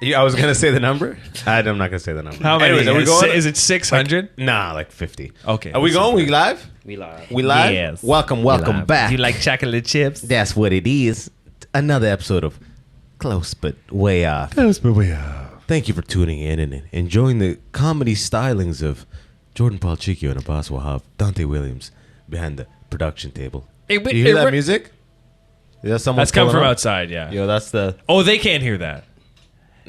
Yeah, I was gonna say the number. I'm not gonna say the number. How many? Anyways, are we going? Is it 600? Nah, like 50. Okay. Are we going? We live? We live. We live? Yes. Welcome back. Do you like chocolate chips? That's what it is. Another episode of Close But Way Off. Thank you for tuning in and enjoying the comedy stylings of Jordan Policicchio and Abbas Wahab, Dante Williams behind the production table. Hey, Do you hear that music? Is that someone That's come pulling from up? outside, yeah. Yo, that's the... Oh, they can't hear that.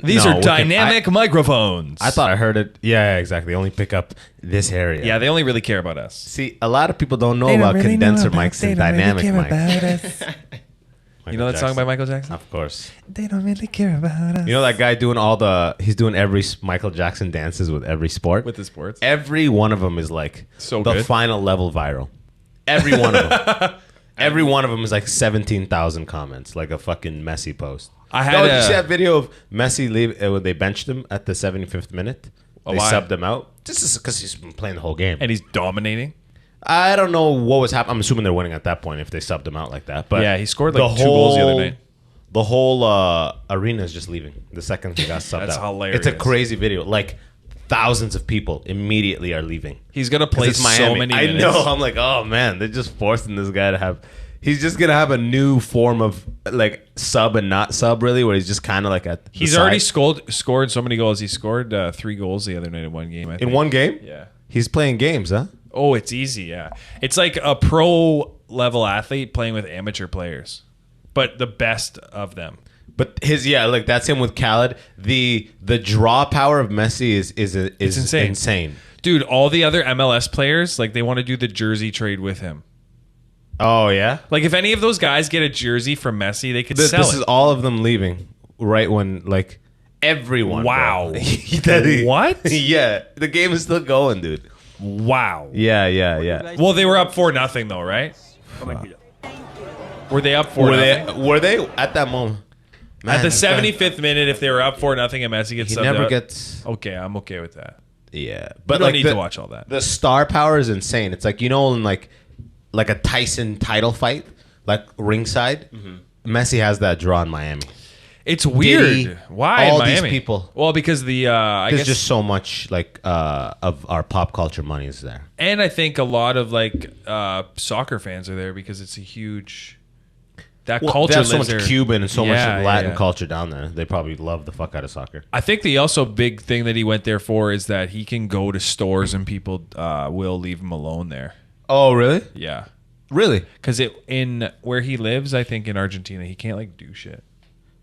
These No, are we can- dynamic microphones. I thought I heard it. Yeah, exactly. They only pick up this area. Yeah, they only really care about us. See, a lot of people don't know about condenser mics and dynamic mics. You know that song by Michael Jackson? Of course. They don't really care about us. You know that guy doing he's doing every Michael Jackson dances with every sport? With the sports? Every one of them is like So the good. final level viral. Every one of them. Every one of them is like 17,000 comments, like a fucking Messi post. I had Did you see that video of Messi when they benched him at the 75th minute? They why? subbed him out. Just because he's been playing the whole game. And he's dominating. I don't know what was happening. I'm assuming they're winning at that point if they subbed him out like that. But Yeah, he scored like 2 goals the other night. The whole arena is just leaving the second he got subbed That's out. hilarious. It's a crazy video. Like thousands of people immediately are leaving. He's going to play It's so many I minutes. know. I'm like, oh man, they're just forcing this guy to have. He's just gonna have a new form of like sub and not sub, really, where he's just kind of like at. The He's side. already scored so many goals. He scored 3 goals the other night in one game, I think. In one game. Yeah. He's playing games, huh? Oh, it's easy, yeah. It's like a pro level athlete playing with amateur players, but the best of them. But like that's him with Khaled. The draw power of Messi is insane. Dude, all the other MLS players, like they want to do the jersey trade with him. Oh yeah. Like if any of those guys get a jersey from Messi, they could sell This it. is all of them leaving right when like everyone. Wow. Bro. What? Yeah, the game is still going, dude. Wow. Yeah. Well, they were up 4-0 though, right? Were they up 4-0? Were they at that moment? Man, At the this guy- 75th minute, if they were up 4-0 and Messi gets he subbed never out, gets. okay, I'm okay with that. Yeah, But but you don't like need to watch all that. The star power is insane. It's like in like a Tyson title fight, like ringside. Messi has that draw in Miami. It's weird. Diddy, Why all in these Miami? people. Well, because I There's guess, just so much like of our pop culture money is there. and I think a lot of like soccer fans are there because it's a huge culture There's so lives much there. Cuban and so much Yeah, Latin yeah. culture down there. They probably love the fuck out of soccer. I think the also big thing that he went there for is that he can go to stores and people will leave him alone there. Oh, really? Yeah, Really? because in where he lives, I think in Argentina, he can't like do shit.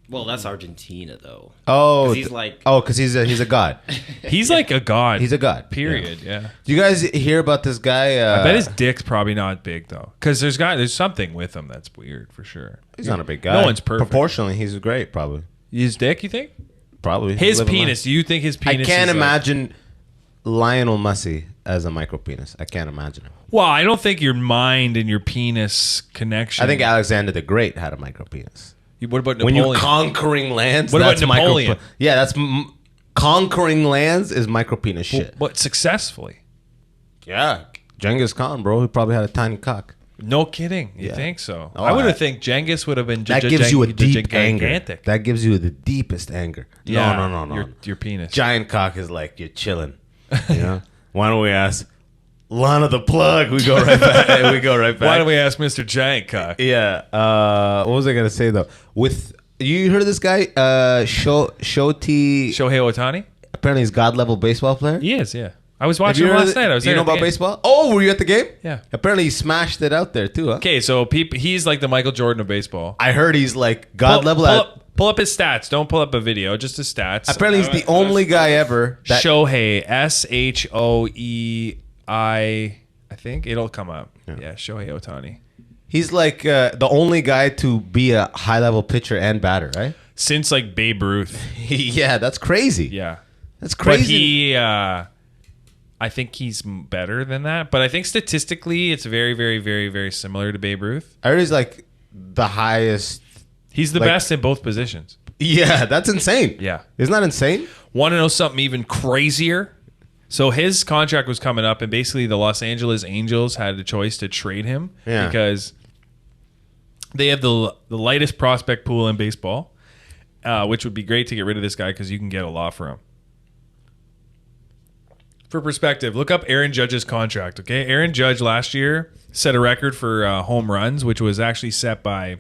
Well, that's Argentina, though. Oh, 'Cause he's like- because he's a god. He's like a god. He's a god. Period. Yeah. Do you guys hear about this guy? I bet his dick's probably not big though, because there's something with him that's weird for sure. He's not a big guy. No one's perfect. Proportionally, he's great. Probably. His dick, you think? Probably. His Living penis. life. Do you think his I penis? can't is imagine Lionel Messi as a micro penis. I can't imagine him. Well, I don't think your mind and your penis connection. I think Alexander the Great had a micro penis. What about When Napoleon? you're conquering lands, What about that's micro- Napoleon? Yeah, that's conquering lands is micro penis shit. But successfully. Yeah, Genghis Khan, bro, he probably had a tiny cock. No kidding. You Yeah. think so? Oh, I would I- have think Genghis would have been. That gives you a deep anger. gigantic. That gives you the deepest anger. Yeah, No. Your penis. Giant cock is like you're chilling. You know? Why don't we ask Lana the plug? We go right back. Why don't we ask Mr. Giant Cock? Yeah. What was I gonna say though? You heard of this guy? Shohei Ohtani? Apparently, he's god level baseball player. He is. Yeah. I was Have watching you him heard last of- night. I was Do you there know at the about game. baseball? Oh, were you at the game? Yeah. Apparently, he smashed it out there too. Huh? Okay, so he's like the Michael Jordan of baseball. I heard he's like god level. Pull up his stats. Don't pull up a video. Just his stats. Apparently, he's the only guy ever. That, Shohei, Shoei. I think it'll come up. Yeah, Shohei Ohtani. He's like the only guy to be a high level pitcher and batter, right? Since like Babe Ruth. Yeah, that's crazy. Yeah. That's crazy. But I think he's better than that. But I think statistically, it's very, very, very, very similar to Babe Ruth. I heard he's like the highest. He's the Like- best in both positions. Yeah, that's insane. Yeah. Isn't that insane? Want to know something even crazier? So his contract was coming up, and basically the Los Angeles Angels had a choice to trade him because they have the lightest prospect pool in baseball. which would be great to get rid of this guy because you can get a lot for him. For perspective, look up Aaron Judge's contract, okay? Aaron Judge last year set a record for home runs, which was actually set by, I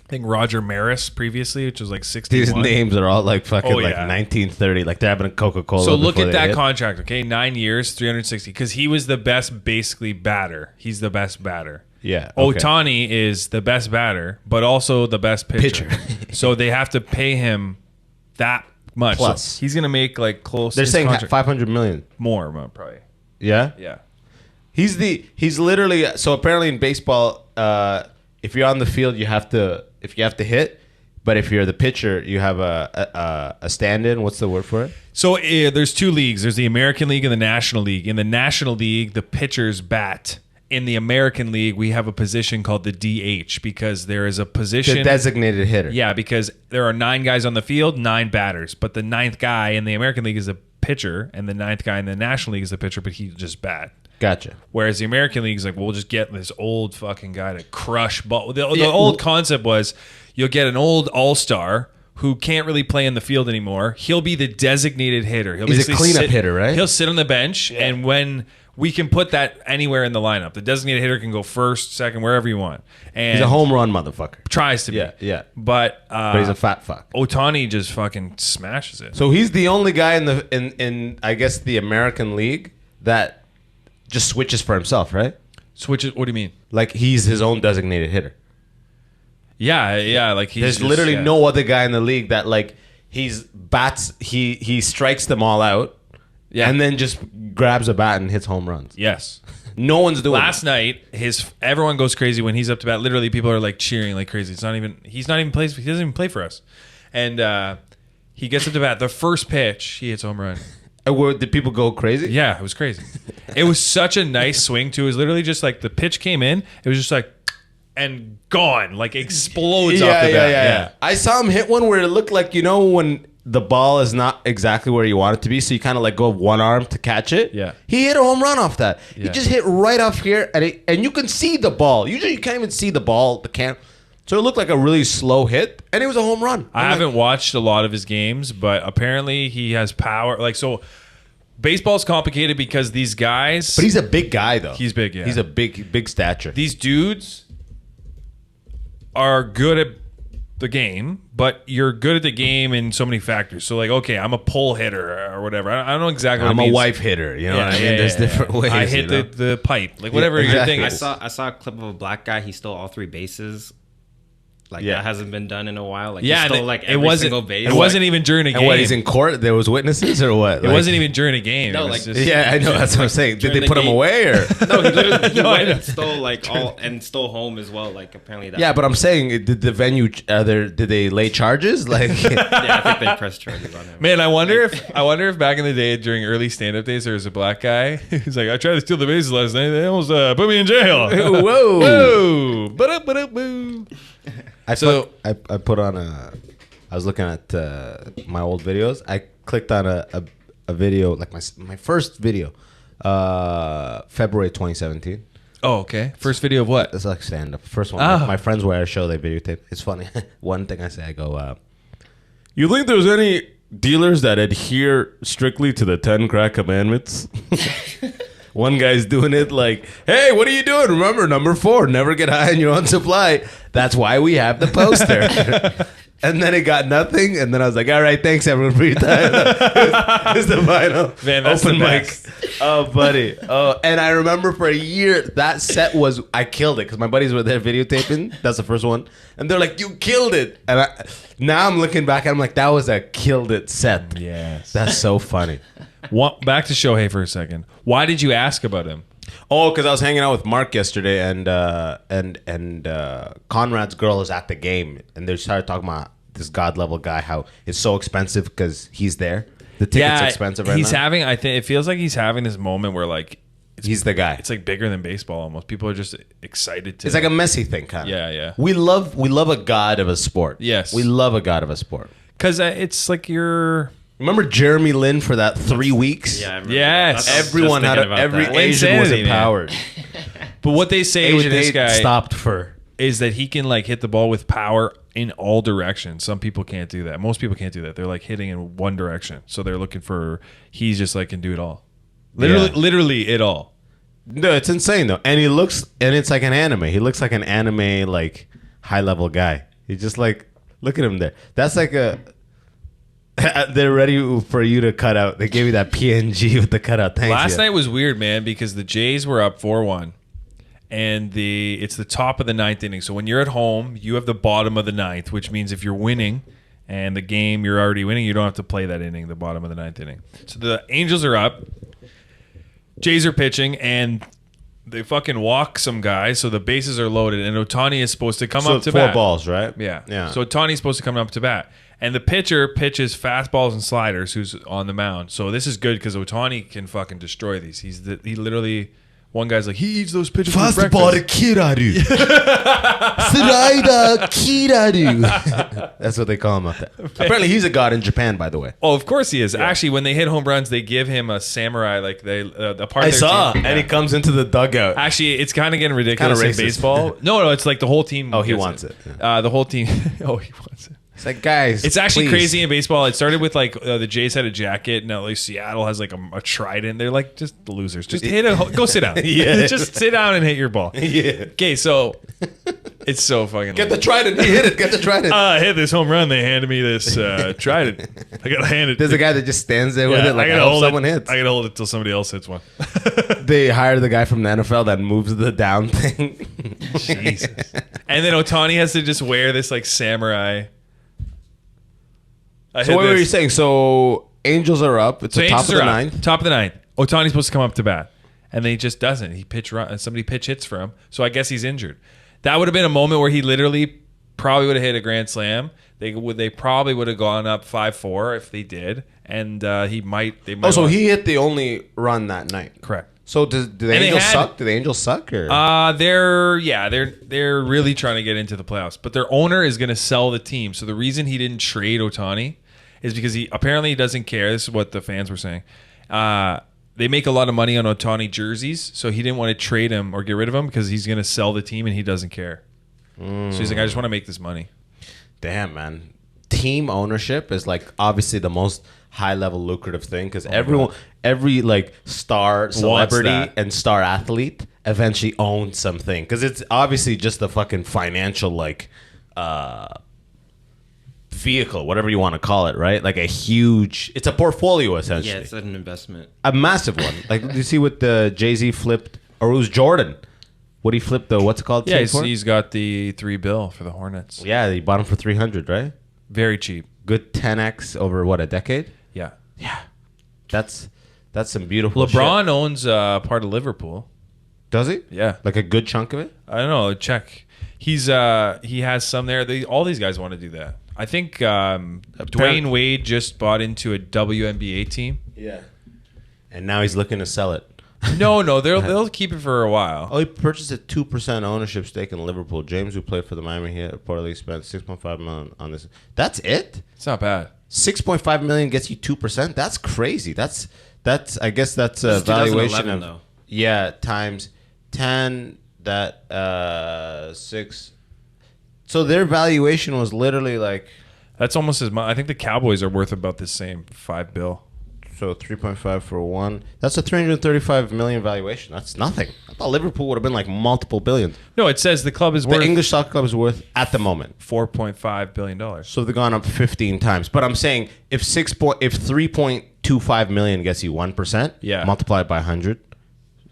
think, Roger Maris previously, which was like 61. These names are all like fucking like yeah. 1930. Like they're having a Coca-Cola. So look at that hit. contract, okay? 9 years, 360. Because he was the best, basically, batter. He's the best batter. Yeah. Okay. Ohtani is the best batter, but also the best pitcher. So they have to pay him that much. Plus. So he's going to make like close. They're saying 500 million. More, probably. Yeah? Yeah. He's literally, so apparently in baseball, if you're on the field, you have to hit, but if you're the pitcher, you have a stand-in. What's the word for it? So there's two leagues. There's the American League and the National League. In the National League, the pitchers bat. In the American League, we have a position called the DH because there is a position. The designated hitter. Yeah, because there are 9 guys on the field, 9 batters. But the 9th guy in the American League is a pitcher, and the 9th guy in the National League is a pitcher, but he just bat. Gotcha. Whereas the American League is like, we'll just get this old fucking guy to crush ball. The old concept was you'll get an old all-star who can't really play in the field anymore. He'll be the designated hitter. He's a cleanup hitter, right? He'll sit on the bench, and when we can put that anywhere in the lineup, the designated hitter can go first, second, wherever you want. And He's a home run motherfucker. tries to be. Yeah. But But he's a fat fuck. Ohtani just fucking smashes it. So he's the only guy in I guess the American League that just switches for himself, right? Switches. What do you mean? Like he's his own designated hitter. Yeah. Like he's There's just, literally yeah. no other guy in the league that like he strikes them all out, and then just grabs a bat and hits home runs. Yes. No one's doing Last night, everyone goes crazy when he's up to bat. Literally, people are like cheering like crazy. He doesn't even play for us. And he gets up to bat. The first pitch, he hits a home run. Did people go crazy? Yeah, it was crazy. It was such a nice swing too. It was literally just like the pitch came in. It was just like and gone, like explodes off the bat. Yeah. I saw him hit one where it looked like, you know, when the ball is not exactly where you want it to be, so you kind of like go one arm to catch it. Yeah. He hit a home run off that. Yeah. He just hit right off here, and you can see the ball. Usually you can't even see the ball. So it looked like a really slow hit, and it was a home run. I haven't watched a lot of his games, but apparently he has power. Like, so baseball's complicated because these guys. But he's a big guy, though. He's big, yeah. He's a big stature. These dudes are good at the game, but you're good at the game in so many factors. So, like, okay, I'm a pull hitter or whatever. I don't know exactly what I'm it a means. wife hitter. You know what I mean? There's different ways. I hit the pipe. Like, whatever your exactly. thing I is. saw a clip of a black guy. He stole all 3 bases. Like Yeah. that hasn't been done in a while. Like Yeah, he stole and like it every wasn't. single base. It wasn't even during a game. And what, he's in court? There was witnesses or what? It wasn't even during a game. No, It was like- just, Yeah, I know. That's what I'm saying. Did During they the put him game. away or? No, he literally No, I went know. and stole like all and stole home as well. Like apparently that. Yeah, but I'm saying, did the venue? Did they lay charges? Like, Yeah, I think they pressed charges on him. Man, I wonder if back in the day during early stand-up days there was a black guy who's like, I tried to steal the bases last night. They almost put me in jail. Whoa. Whoa. Ba-da-ba-da-boo. I put on I was looking at my old videos. I clicked on a video, like my first video, February 2017. Oh, okay. First video of what? It's like stand up. First one. Oh. My friends where I show they videotape. It's funny. One thing I say, I go, you think there's any dealers that adhere strictly to the 10 crack commandments? One guy's doing it like, hey, what are you doing? Remember, number 4, never get high on your own supply. That's why we have the poster. And then it got nothing. And then I was like, all right, thanks everyone for your time. It's the final Man, that's open the mic. best. Oh, buddy. Oh, and I remember for a year, that set was, I killed it because my buddies were there videotaping. That's the first one. And they're like, you killed it. And now I'm looking back and I'm like, that was a killed it set. Yes. That's so funny. Back to Shohei for a second. Why did you ask about him? Oh, because I was hanging out with Mark yesterday, and Conrad's girl is at the game, and they started talking about this god level guy, how it's so expensive because he's there. The ticket's expensive right he's now. having. I think it feels like he's having this moment where like He's the guy. it's like bigger than baseball almost. People are just excited to. It's like a Messi thing, kind of. Yeah. We love a god of a sport. Yes. we love a god of a sport. Because it's like you're. Remember Jeremy Lin for that 3 weeks? Yeah, I remember Yes. that. Everyone had every that. Asian was Insanity, man. empowered. But what they say with this guy stopped for. is that he can like hit the ball with power in all directions. Some people can't do that. Most people can't do that. They're like hitting in one direction. So they're looking for, he's just like can do it all. Literally it all. No, it's insane though. And it's like an anime. He looks like an anime, like high level guy. He's just like, look at him there. That's like they're ready for you to cut out. They gave you that PNG with the cutout. Thanks. Last night was weird, man, because the Jays were up 4-1. And it's the top of the ninth inning. So when you're at home, you have the bottom of the ninth, which means if you're winning and the game you're already winning, you don't have to play that inning, the bottom of the ninth inning. So the Angels are up. Jays are pitching, and they fucking walk some guys, so the bases are loaded, and Ohtani is supposed to come up to bat. 4 balls, right? Yeah. So Ohtani's supposed to come up to bat. And the pitcher pitches fastballs and sliders, who's on the mound. So this is good because Ohtani can fucking destroy these. He literally... One guy's like, he eats those pitches for breakfast. Fastball kiraru. Slider kiraru. That's what they call him up there. Apparently he's a god in Japan, by the way. Oh, of course he is. Yeah. Actually, when they hit home runs, they give him a samurai, like the part I of their saw. team. And he comes into the dugout. Actually, it's kind of getting ridiculous in baseball. No, it's like the whole team. Oh, he wants it. Yeah. The whole team. Oh, he wants it. It's like, guys, it's actually please. crazy in baseball. It started with like the Jays had a jacket, and like Seattle has like a trident. They're like just losers. Just hit it. Go sit down. Yeah. Just sit down and hit your ball. Yeah. Okay, so it's so fucking. Get the trident. He hit it. Get the trident. I hit this home run. They handed me this trident. I gotta hand it. There's a guy that just stands there with it. Like, I hope someone hits. I gotta hold it till somebody else hits one. They hire the guy from the NFL that moves the down thing. Jesus. And then Ohtani has to just wear this like samurai. So what were you saying? So Angels are up. It's the top of the ninth. Top of the ninth. Ohtani's supposed to come up to bat, and then he just doesn't. Somebody pitch hits for him. So I guess he's injured. That would have been a moment where he literally probably would have hit a grand slam. They probably would have gone up 5-4 if they did, and he might. So he hit the only run that night. Correct. So do the Angels suck? Do the Angels suck? Or? They're really trying to get into the playoffs, but their owner is going to sell the team. So the reason he didn't trade Ohtani is because he apparently doesn't care. This is what the fans were saying. They make a lot of money on Ohtani jerseys, so he didn't want to trade him or get rid of him because he's going to sell the team and he doesn't care. So he's like, I just want to make this money. Damn, man. Team ownership is like obviously the most high level lucrative thing because every like star celebrity and star athlete eventually owns something because it's obviously just the fucking financial like vehicle, whatever you want to call it, right? Like it's a portfolio essentially. Yeah, it's an investment. A massive one. Like you see what the Jay-Z flipped, or it was Jordan. What he flipped though? What's it called? Yeah, he's got the $3 billion for the Hornets. Yeah, he bought him for $300, right? Very cheap. Good 10x over what, a decade? Yeah. Yeah. That's some beautiful LeBron shit. owns part of Liverpool. Does he? Yeah. Like a good chunk of it? I don't know. Check. He has some there. All these guys want to do that. I think Dwayne Wade just bought into a WNBA team. Yeah. And now he's looking to sell it. No, they'll keep it for a while. Oh, he purchased a 2% ownership stake in Liverpool. James, who played for the Miami Heat, reportedly spent $6.5 million on this. That's it? It's not bad. $6.5 million gets you 2%. That's crazy. That's I guess that's a valuation of though. Times 10. That 6. So their valuation was literally like. That's almost as much. I think the Cowboys are worth about the same, $5 billion. So 3.5 for one. That's a 335 million valuation. That's nothing. I thought Liverpool would have been like multiple billions. No, it says the club is worth. The English soccer club is worth at the moment $4.5 billion. So they've gone up 15 times. But I'm saying if 3.25 million gets you 1%, yeah, multiply it by 100,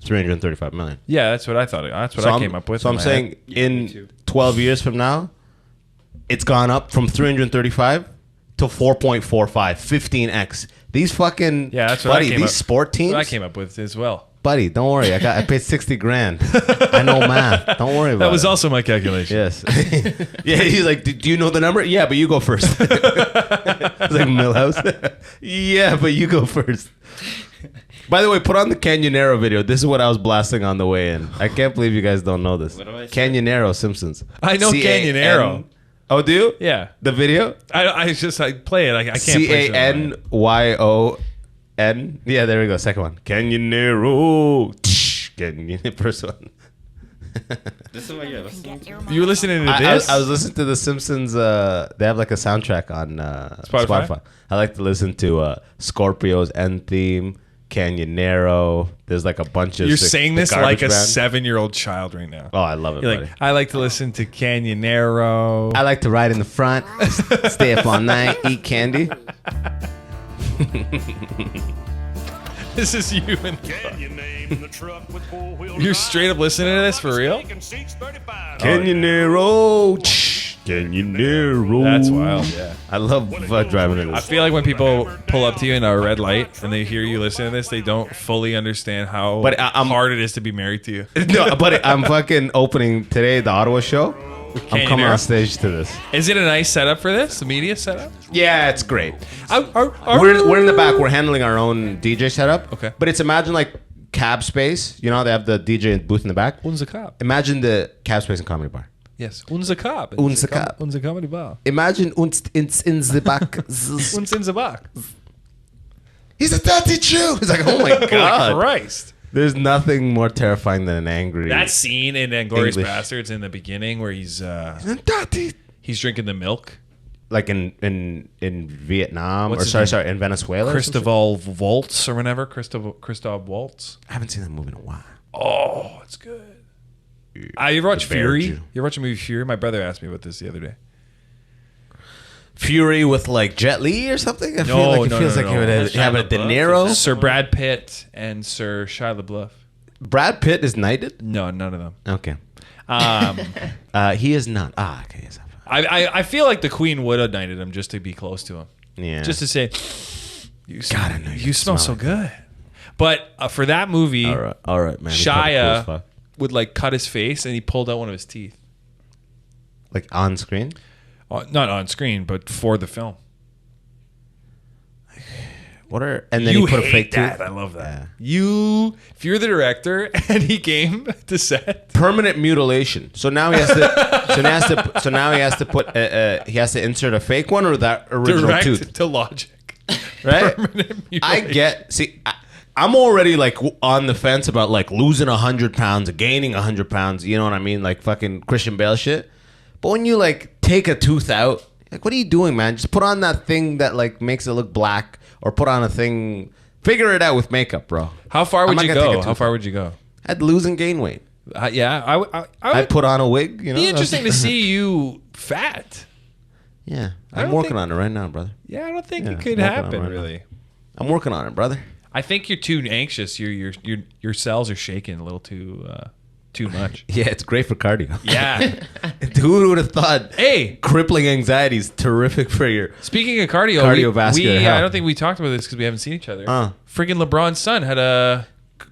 335 million. Yeah, that's what I thought. That's what I came up with. So I'm saying in 12 years from now, it's gone up from 335 to 4.45, 15x. These fucking these sport teams. That's what I came up with as well. Buddy, don't worry. I paid $60,000. I know math. Don't worry about it. That was also my calculation. Yes. Yeah, he's like, do you know the number? Yeah, but you go first. It's like Millhouse. Yeah, but you go first. By the way, put on the Canyonero video. This is what I was blasting on the way in. I can't believe you guys don't know this. What do I say? Canyonero Simpsons. I know Canyonero. Oh, do you? Yeah. The video? I play it. I can't play it. Canyon. Yeah, there we go. Second one. Canyonero. Canyon. First one. This is what you're listening to? You were listening to I this? was listening to The Simpsons. They have like a soundtrack on Spotify. I like to listen to Scorpio's End Theme, Canyonero. There's like a bunch of... You're saying this like a band. 7-year-old child right now. Oh, I love it, You're buddy. like, I like to listen to Canyonero. I like to ride in the front, stay up all night, eat candy. This is you and You're straight up listening to this for real? Canyonero. Canyonero. That's wild, yeah. I love driving in I this. feel like when people pull up to you in a red light and they hear you listen to this, they don't fully understand how hard it is to be married to you. No, but I'm fucking opening today the Ottawa show. I'm coming on stage to this. Is it a nice setup for this? The media setup? Yeah, it's great. We're in the back. We're handling our own DJ setup. Okay. But it's imagine like cab space. You know, they have the DJ booth in the back. Unser Cop. Imagine the cab space and comedy bar. Yes. Unser Cop. Unser Cop. Unser Comedy Bar. Imagine uns in the back. Uns in the back. He's a dirty Jew. He's like, oh my god. Holy Christ. There's nothing more terrifying than an angry. That scene in Inglourious English. Bastards in the beginning where he's dirty. he's drinking the milk. Like in Vietnam What's or his sorry in Venezuela. or some shit? Christoph Waltz or whatever. Christoph Waltz. I haven't seen that movie in a while. Oh, it's good. You ever watch The Bear Fury? Jew. You ever watch the movie Fury? My brother asked me about this the other day. Fury with like Jet Li or something. I feel like it feels like it would have a De Niro. Sir Brad Pitt and Sir Shia LaBeouf. Brad Pitt is knighted. No, none of them. Okay. Um, He is not. Okay. Yes. I feel like the Queen would have knighted him just to be close to him. Yeah. Just to say, you God, I know you smell so good. But for that movie, all right, man. He's probably cool as Shia fuck. would like cut his face and he pulled out one of his teeth. Like on screen. Not on screen, but for the film. And then he put a fake that. tooth. I love that. Yeah. If you're the director and he came to set, Permanent mutilation. So now he has to. so now he has to put. He has to insert a fake one or that original direct tooth. to logic. Right. Permanent I mutilation. get. See, I'm already like on the fence about like losing 100 pounds, gaining 100 pounds. You know what I mean? Like fucking Christian Bale shit. But when you like take a tooth out, like what are you doing, man? Just put on that thing that like makes it look black, or put on a thing. Figure it out with makeup, bro. How far I'm would not you gonna take a go? How tooth far out. would you go? I'd lose and gain weight. Yeah, I would I'd put on a wig. You know, be interesting to see you fat. Yeah, I I'm don't working think- on it right now, brother. Yeah, I don't think Yeah, it could I'm working on happen it right now. really. I'm working on it, brother. I think you're too anxious. Your cells are shaking a little too much. Yeah, it's great for cardio. Yeah. Who would have thought? Hey, Crippling anxiety is terrific for your. speaking of cardio, Cardiovascular health. I don't think we talked about this because we haven't seen each other. Uh. Friggin' LeBron's son had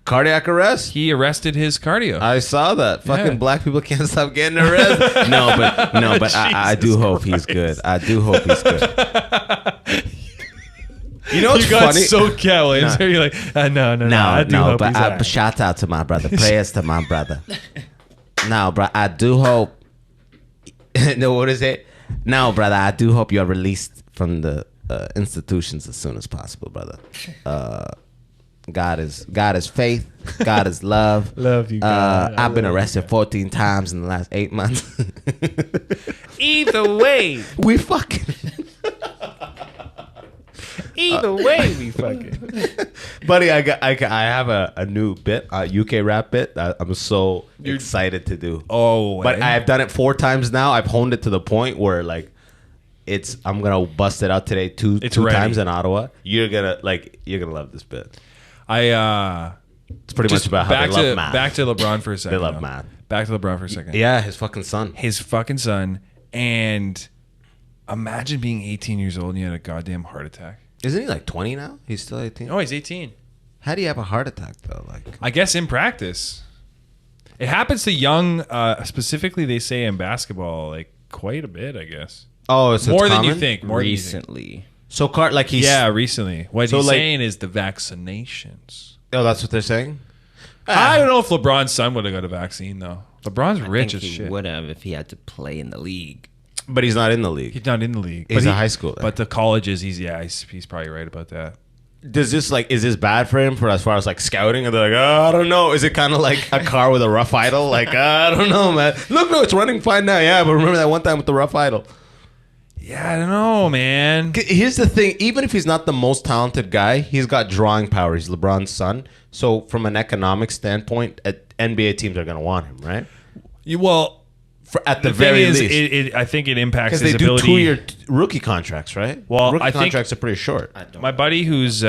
Cardiac arrest? he arrested his cardio. I saw that. Fucking Yeah. black people can't stop getting arrested. no, but I do Jesus hope he's good. I do hope he's good. You know what's you got funny? so Cat Williams. No. You're like, no. I do hope but he's all right. shout out to my brother. Prayers to my brother. No, bro, I do hope. No, what is it? No, brother, I do hope you're released from the institutions as soon as possible, brother. God is faith. God is love. Love you, God. I've been arrested 14 times in the last 8 months. Either way, We fucking. we fucking. Buddy, I have a new bit, a UK rap bit. I'm so excited to do. Oh, But eh? I've done it 4 times now. I've honed it to the point where like I'm gonna bust it out today two It's two ready. times in Ottawa. You're gonna love this bit. It's pretty much just about how they love math. back to LeBron for a second. love though. math. Back to LeBron for a second. Yeah, his fucking son. His fucking son. And imagine being 18 years old and you had a goddamn heart attack. Isn't he like 20 now? He's still 18. Oh, he's 18. How do you have a heart attack though? Like, I guess in practice. It happens to young, specifically they say in basketball, like quite a bit, I guess. oh, so More it's than you common? think. More than you think. Recently. So like he's Recently. What So, he's like- saying is the vaccinations. Oh, that's what they're saying. I don't know if LeBron's son would have got a vaccine though. LeBron's rich I as think he shit. would have if he had to play in the league. But he's not in the league. He's not in the league. He's But a high schooler. But the colleges, he's probably right about that. Does this is this bad for him for as far as like scouting? And they're like, I don't know. Is it kind of like a car with a rough idle? Like, I don't know, man. Look, no, it's running fine now. Yeah, but remember that one time with the rough idle? Yeah, I don't know, man. Here's the thing. Even if he's not the most talented guy, he's got drawing power. He's LeBron's son. So from an economic standpoint, NBA teams are going to want him, right? At the very least. I think it impacts his because they ability. do 2-year rookie contracts, right? Well, rookie I think contracts are pretty short. my buddy who's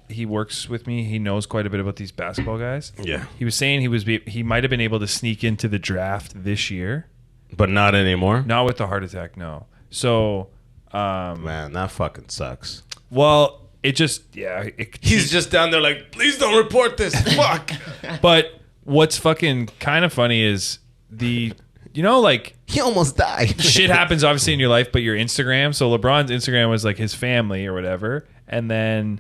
he works with me, he knows quite a bit about these basketball guys. Yeah. He was saying he might have been able to sneak into the draft this year. But not anymore? Not with the heart attack, no. So, man, that fucking sucks. Well, it just, he's just down there like, please don't report this. Fuck. But what's fucking kind of funny is like he almost died. Shit happens obviously in your life, but your Instagram. So LeBron's Instagram was like his family or whatever, and then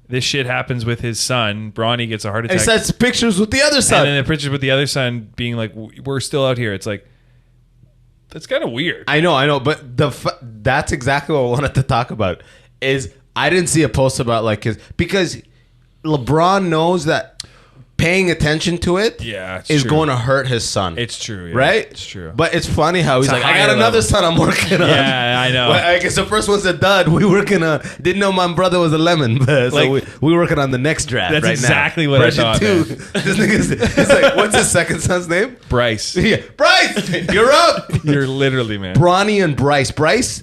this shit happens with his son. Bronny gets a heart attack. It sets pictures with the other son, and then the pictures with the other son being like, "We're still out here." It's like that's kind of weird. I know, but that's exactly what I wanted to talk about. Is I didn't see a post about because LeBron knows that paying attention to it is going to hurt his son. It's true, yeah. Right? It's true. But it's funny how he's like, I got higher another level. son I'm working on. Yeah, I know. Well, I guess the first one's a dud. We working on. Didn't know my brother was a lemon, but so we working on the next draft. That's right exactly now. what Version I thought. 2. This nigga's like, what's his second son's name? Bryce. Yeah, Bryce. You're up. You're literally, man. Bronny and Bryce. Bryce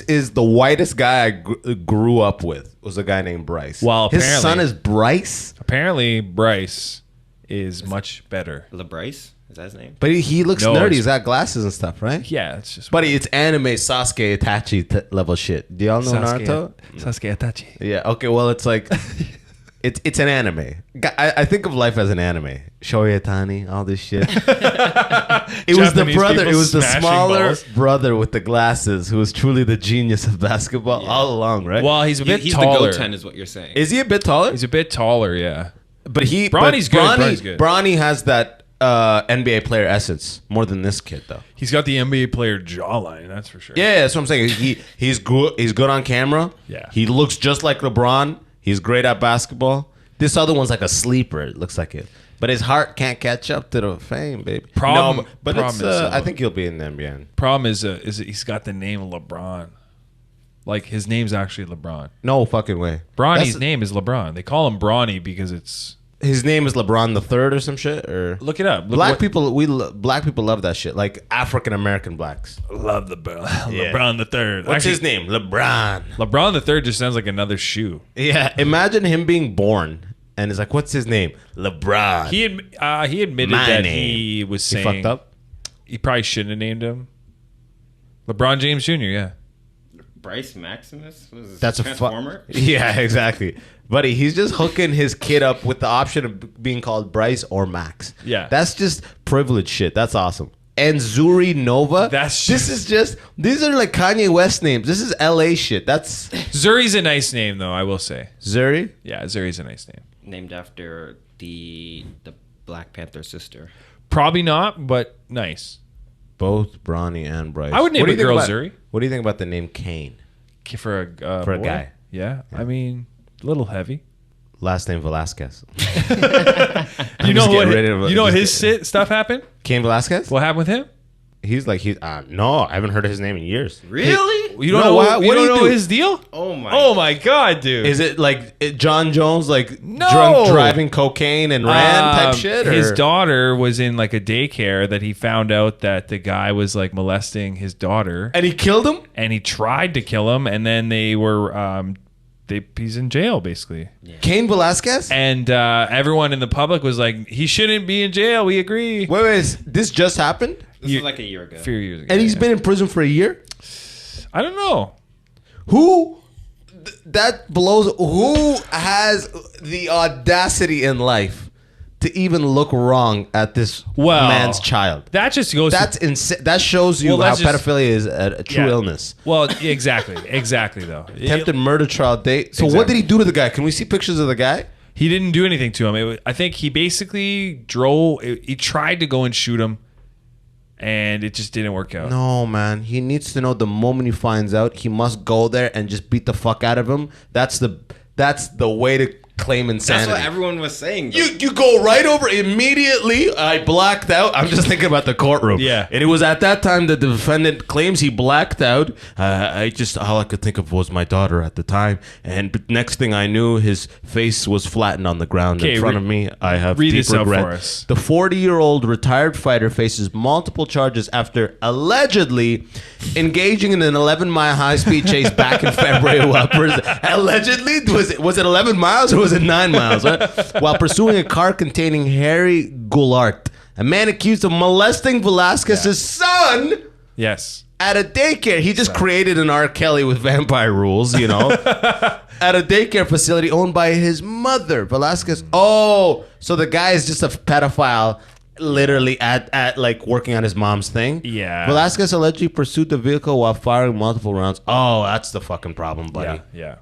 is the whitest guy I grew up with. Was a guy named Bryce. Well, his son is Bryce. Apparently, Bryce is much better. LeBryce? Is that his name? But he looks nerdy. He's got glasses and stuff, right? Yeah, it's just. Buddy, it's anime Sasuke Itachi level shit. Do y'all know Naruto? Sasuke Itachi. Yeah. Okay. Well, it's like it's an anime. I think of life as an anime. Shohei Ohtani, all this shit. It was the brother. It was the smaller brother with the glasses who was truly the genius of basketball all along, right? Well, he's a bit He's taller. the goten, is what you're saying. Is he a bit taller? He's a bit taller, yeah. But Bronny's good. Bronny's good. Bronny has that NBA player essence more than this kid, though. He's got the NBA player jawline, that's for sure. Yeah, that's what I'm saying. He's good. He's good on camera. Yeah. He looks just like LeBron. He's great at basketball. This other one's like a sleeper. It looks like it. But his heart can't catch up to the fame, baby. I think he'll be in the NBA. Problem is he's got the name LeBron. Like, his name's actually LeBron. No fucking way. Bronny's name is LeBron. They call him Bronny because it's... His name is LeBron the Third or some shit? Or Look it up. Black people love that shit. Like African American blacks. Love LeBron the Third. What's his name? LeBron. LeBron the Third just sounds like another shoe. Yeah. Imagine him being born and it's like, what's his name? LeBron. He admitted he was saying... He fucked up? He probably shouldn't have named him. LeBron James Jr., yeah. Bryce Maximus? Was That's a transformer? Yeah, exactly. Buddy, he's just hooking his kid up with the option of being called Bryce or Max. Yeah. That's just privileged shit. That's awesome. And Zuri Nova. These are like Kanye West names. This is LA shit. That's Zuri's a nice name, though, I will say. Zuri? Yeah, Zuri's a nice name. Named after the Black Panther sister. Probably not, but nice. Both Bronny and Bryce. I would name a girl Zuri. What do you think about the name Cain? For a boy? guy. Yeah, I mean, a little heavy. Last name Velasquez. You know what his stuff happened? Cain Velasquez? What happened with him? He's like, no, I haven't heard of his name in years. Really? You don't know his deal? Oh my god, dude! Is it like John Jones, drunk driving cocaine and ran type shit? Or? His daughter was in like a daycare that he found out that the guy was like molesting his daughter, and he killed him. And he tried to kill him, and then they were he's in jail basically. Yeah. Cain Velasquez? And everyone in the public was like, he shouldn't be in jail. We agree. Wait, this just happened? This was like a year ago. A few years ago. And he's been in prison for a year? I don't know. Who has the audacity in life to even look wrong at this man's child? That just goes. That's insane. That shows you how pedophilia is a true illness. Well, exactly though. Attempted murder trial date. So what did he do to the guy? Can we see pictures of the guy? He didn't do anything to him. I think he basically drove. He tried to go and shoot him, and it just didn't work out. No, man. He needs to know the moment he finds out, he must go there and just beat the fuck out of him. That's the way to claim insanity. That's what everyone was saying. You go right over immediately. I blacked out. I'm just thinking about the courtroom. Yeah. And it was at that time that the defendant claims he blacked out. All I could think of was my daughter at the time. And next thing I knew, his face was flattened on the ground in front of me. I have read deep this out regret. for us. The 40-year-old retired fighter faces multiple charges after allegedly engaging in an 11-mile high-speed chase back in February while allegedly was it 11 miles or was it 9 miles? Right? While pursuing a car containing Harry Goulart, a man accused of molesting Velasquez's son. Yes. At a daycare. He just created an R. Kelly with vampire rules, you know. At a daycare facility owned by his mother, Velasquez. Oh, so the guy is just a pedophile, literally at like working on his mom's thing. Yeah. Velasquez allegedly pursued the vehicle while firing multiple rounds. Oh, that's the fucking problem, buddy. Yeah.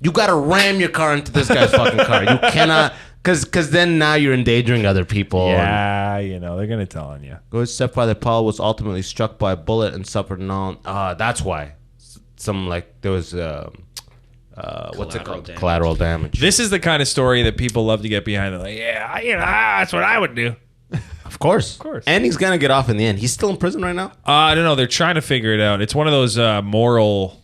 You gotta ram your car into this guy's fucking car. You cannot, because then now you're endangering other people. Yeah, you know, they're going to tell on you. His stepfather, Paul, was ultimately struck by a bullet and suffered that's why. There was, what's it called? damage. Collateral damage. This is the kind of story that people love to get behind. They're like, that's what I would do. Of course. And he's gonna get off in the end. He's still in prison right now? I don't know. They're trying to figure it out. It's one of those moral...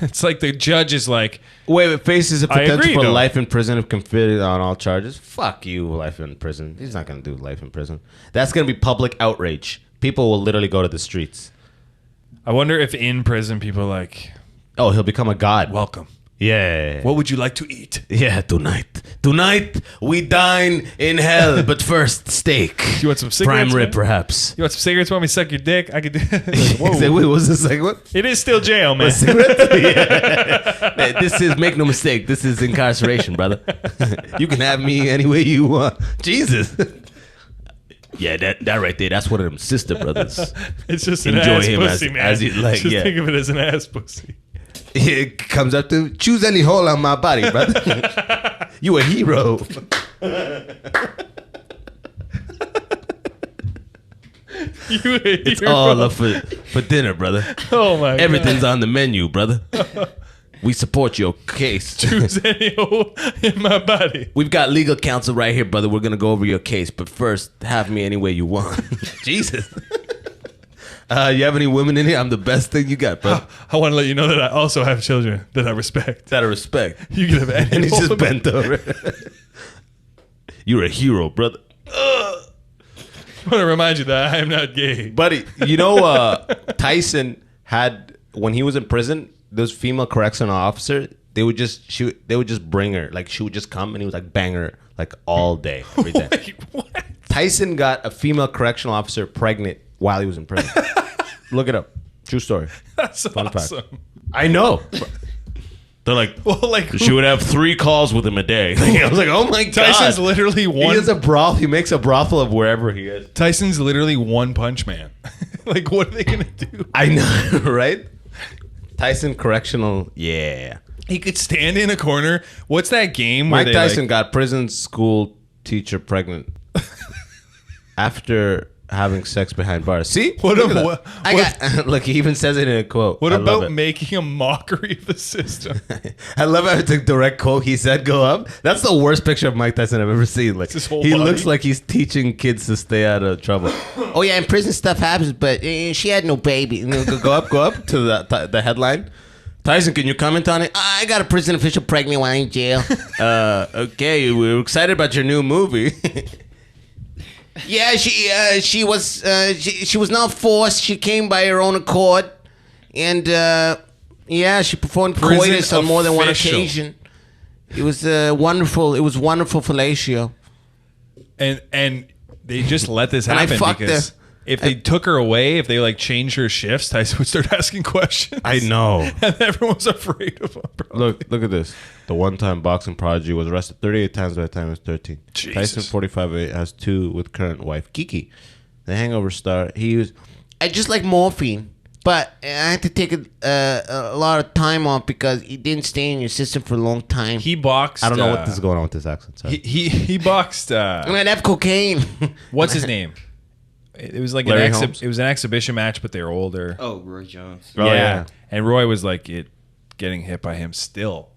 It's like the judge is like... Wait, faces a potential agree, for though. life in prison if convicted on all charges. Fuck you, life in prison. He's not gonna do life in prison. That's gonna be public outrage. People will literally go to the streets. I wonder if in prison people are like... Oh, he'll become a god. Welcome. Yeah. What would you like to eat? Yeah, tonight. Tonight, we dine in hell, but first, steak. You want some cigarettes, Prime rib, man? perhaps. You want some cigarettes? Want me to suck your dick? I could do... Whoa. Say, wait, what's this like? What? It is still jail, man. Yeah. This is, make no mistake, this is incarceration, brother. You can have me any way you want. Jesus. Yeah, that right there, that's one of them sister brothers. It's just Enjoy an ass him pussy, as- man. as you like, Just yeah. think of it as an ass pussy. It comes up to, choose any hole on my body, brother. You a hero. It's all up for dinner, brother. Oh my Everything's God. on the menu, brother. We support your case. Choose any hole in my body. We've got legal counsel right here, brother. We're going to go over your case. But first, have me any way you want. Jesus. You have any women in here? I'm the best thing you got, bro. I want to let you know that I also have children that I respect. Out of respect. You can have any And he's hole just in my- bent over. You're a hero, brother. I want to remind you that I am not gay. Buddy, you know Tyson had, when he was in prison, those female correctional officer, they would just bring her. Like, she would just come and he was like bang her like all day, every day. Wait, what? Tyson got a female correctional officer pregnant while he was in prison. Look it up. True story. That's Fun fact. awesome. I know. They're like, Well, like she would have 3 calls with him a day. I was like, oh my God. Tyson's literally He one. is a brothel. He makes a brothel of wherever he is. Tyson's literally one punch man. Like, what are they gonna do? I know, right? Tyson correctional. Yeah. He could stand in a corner. What's that game where Mike they Tyson like, got prison school teacher pregnant after having sex behind bars. See? What Look a- at what- that. I got. Look, he even says it in a quote. What I love about it. making a mockery of the system? I love how it's a direct quote. He said, "Go up." That's the worst picture of Mike Tyson I've ever seen. Like, his whole he body. looks like he's teaching kids to stay out of trouble. Oh yeah, in prison stuff happens, but she had no baby. You know, go up to the headline. Tyson, can you comment on it? I got a prison official pregnant while in jail. Okay, we're excited about your new movie. Yeah, she was not forced. She came by her own accord, and yeah, she performed Prison coitus on more than one official. occasion. It was wonderful. It was wonderful fellatio. And they just let this And I happen fucked because her. if they took her away, if they like changed her shifts, Tyson would start asking questions. I know. And everyone was afraid of him. Bro. Look at this. The one-time boxing prodigy was arrested 38 times by the time he was 13. Jesus. Tyson, 45, has 2 with current wife Kiki. The Hangover star. I just like morphine, but I had to take a lot of time off because it didn't stay in your system for a long time. He boxed. I don't know what this is going on with this accent. Sorry. He boxed. I might have cocaine. What's his name? It was like Larry an Holmes? it was an exhibition match, but they were older. Oh, Roy Jones. Oh, yeah. And Roy was like getting hit by him still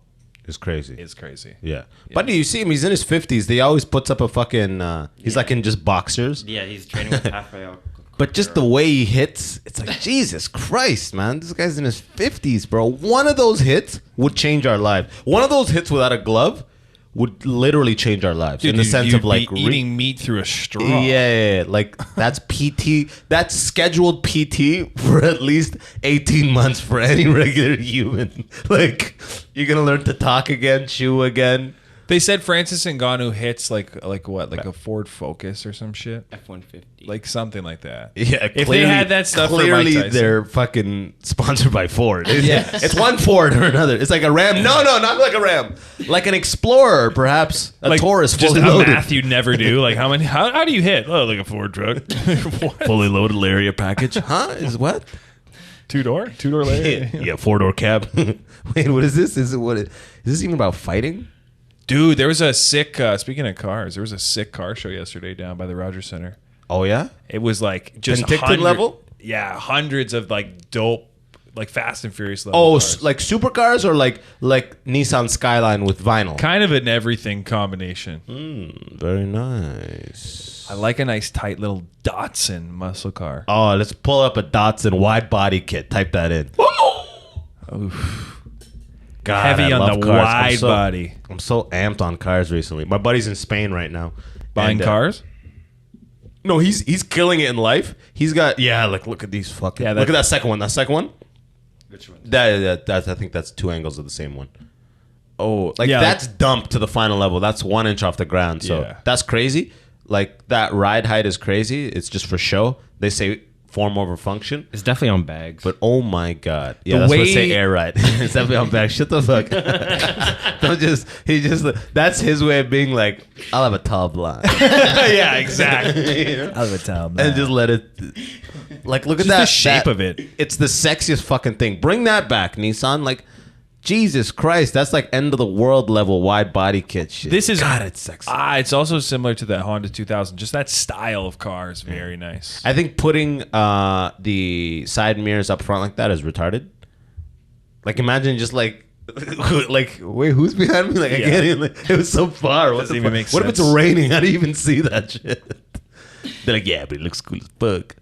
It's crazy. is crazy. Yeah. But you see him, he's in his 50s. They always puts up a fucking, he's like in just boxers. Yeah, he's training with Rafael. But just the way he hits, it's like, Jesus Christ, man. This guy's in his 50s, bro. One of those hits would change our lives. One of those hits without a glove would literally change our lives. Dude, in the sense you'd of like... be eating meat through a straw. Yeah. Like, that's PT. That's scheduled PT for at least 18 months for any regular human. Like, you're going to learn to talk again, chew again. They said Francis Ngannou hits like what? Like a Ford Focus or some shit? F-150. Like something like that. Yeah, If they had that stuff for Mike clearly Tyson. they're fucking sponsored by Ford. It's, Yes. it's one Ford or another. It's like a Ram. No, not like a Ram. Like an Explorer, perhaps a Like Taurus just fully a loaded. math you'd never do. Like how do you hit? Oh, like a Ford truck. What? Fully loaded Lariat package. Huh? Is what? Two-door Lariat. Yeah, 4-door cab. Wait, what is this? Is this even about fighting? Dude, there was a sick. Speaking of cars, there was a sick car show yesterday down by the Rogers Center. Oh yeah. It was like just Penticton level? Yeah, hundreds of like dope, like Fast and Furious level. Oh, cars. like supercars or like Nissan Skyline with vinyl. Kind of an everything combination. Very nice. I like a nice tight little Datsun muscle car. Oh, let's pull up a Datsun wide body kit. Type that in. Oof. God, Heavy I on love the cars. wide body. I'm so amped on cars recently. My buddy's in Spain right now. Buying And, cars? No, he's killing it in life. He's got like look at these fucking look at that second one. That second one. Which one? That's I think that's two angles of the same one. Oh, like Yeah, that's dumped to the final level. That's 1 inch off the ground. So Yeah. that's crazy. Like that ride height is crazy. It's just for show. They say form over function. It's definitely on bags. But oh my god, yeah, The that's what way- say air ride. It's definitely on back. Shut the fuck. Don't just. He just. That's his way of being like, I'll have a tall blonde. Yeah, exactly. You know? I'll tell them. And just let it. Like, look at Just that the shape that- of it. It's the sexiest fucking thing. Bring that back, Nissan. Like, Jesus Christ, that's like end of the world level wide body kit shit. This is God, it's sexy. it's also similar to that Honda 2000. Just that style of car is very nice. I think putting the side mirrors up front like that is retarded. Like, imagine just like, like, wait, who's behind me? Like, I Yeah. can't even. Like, it was so far. What, Doesn't the even fuck? make What if it's sense. raining? How do you even see that shit? They're like, yeah, but it looks cool as fuck.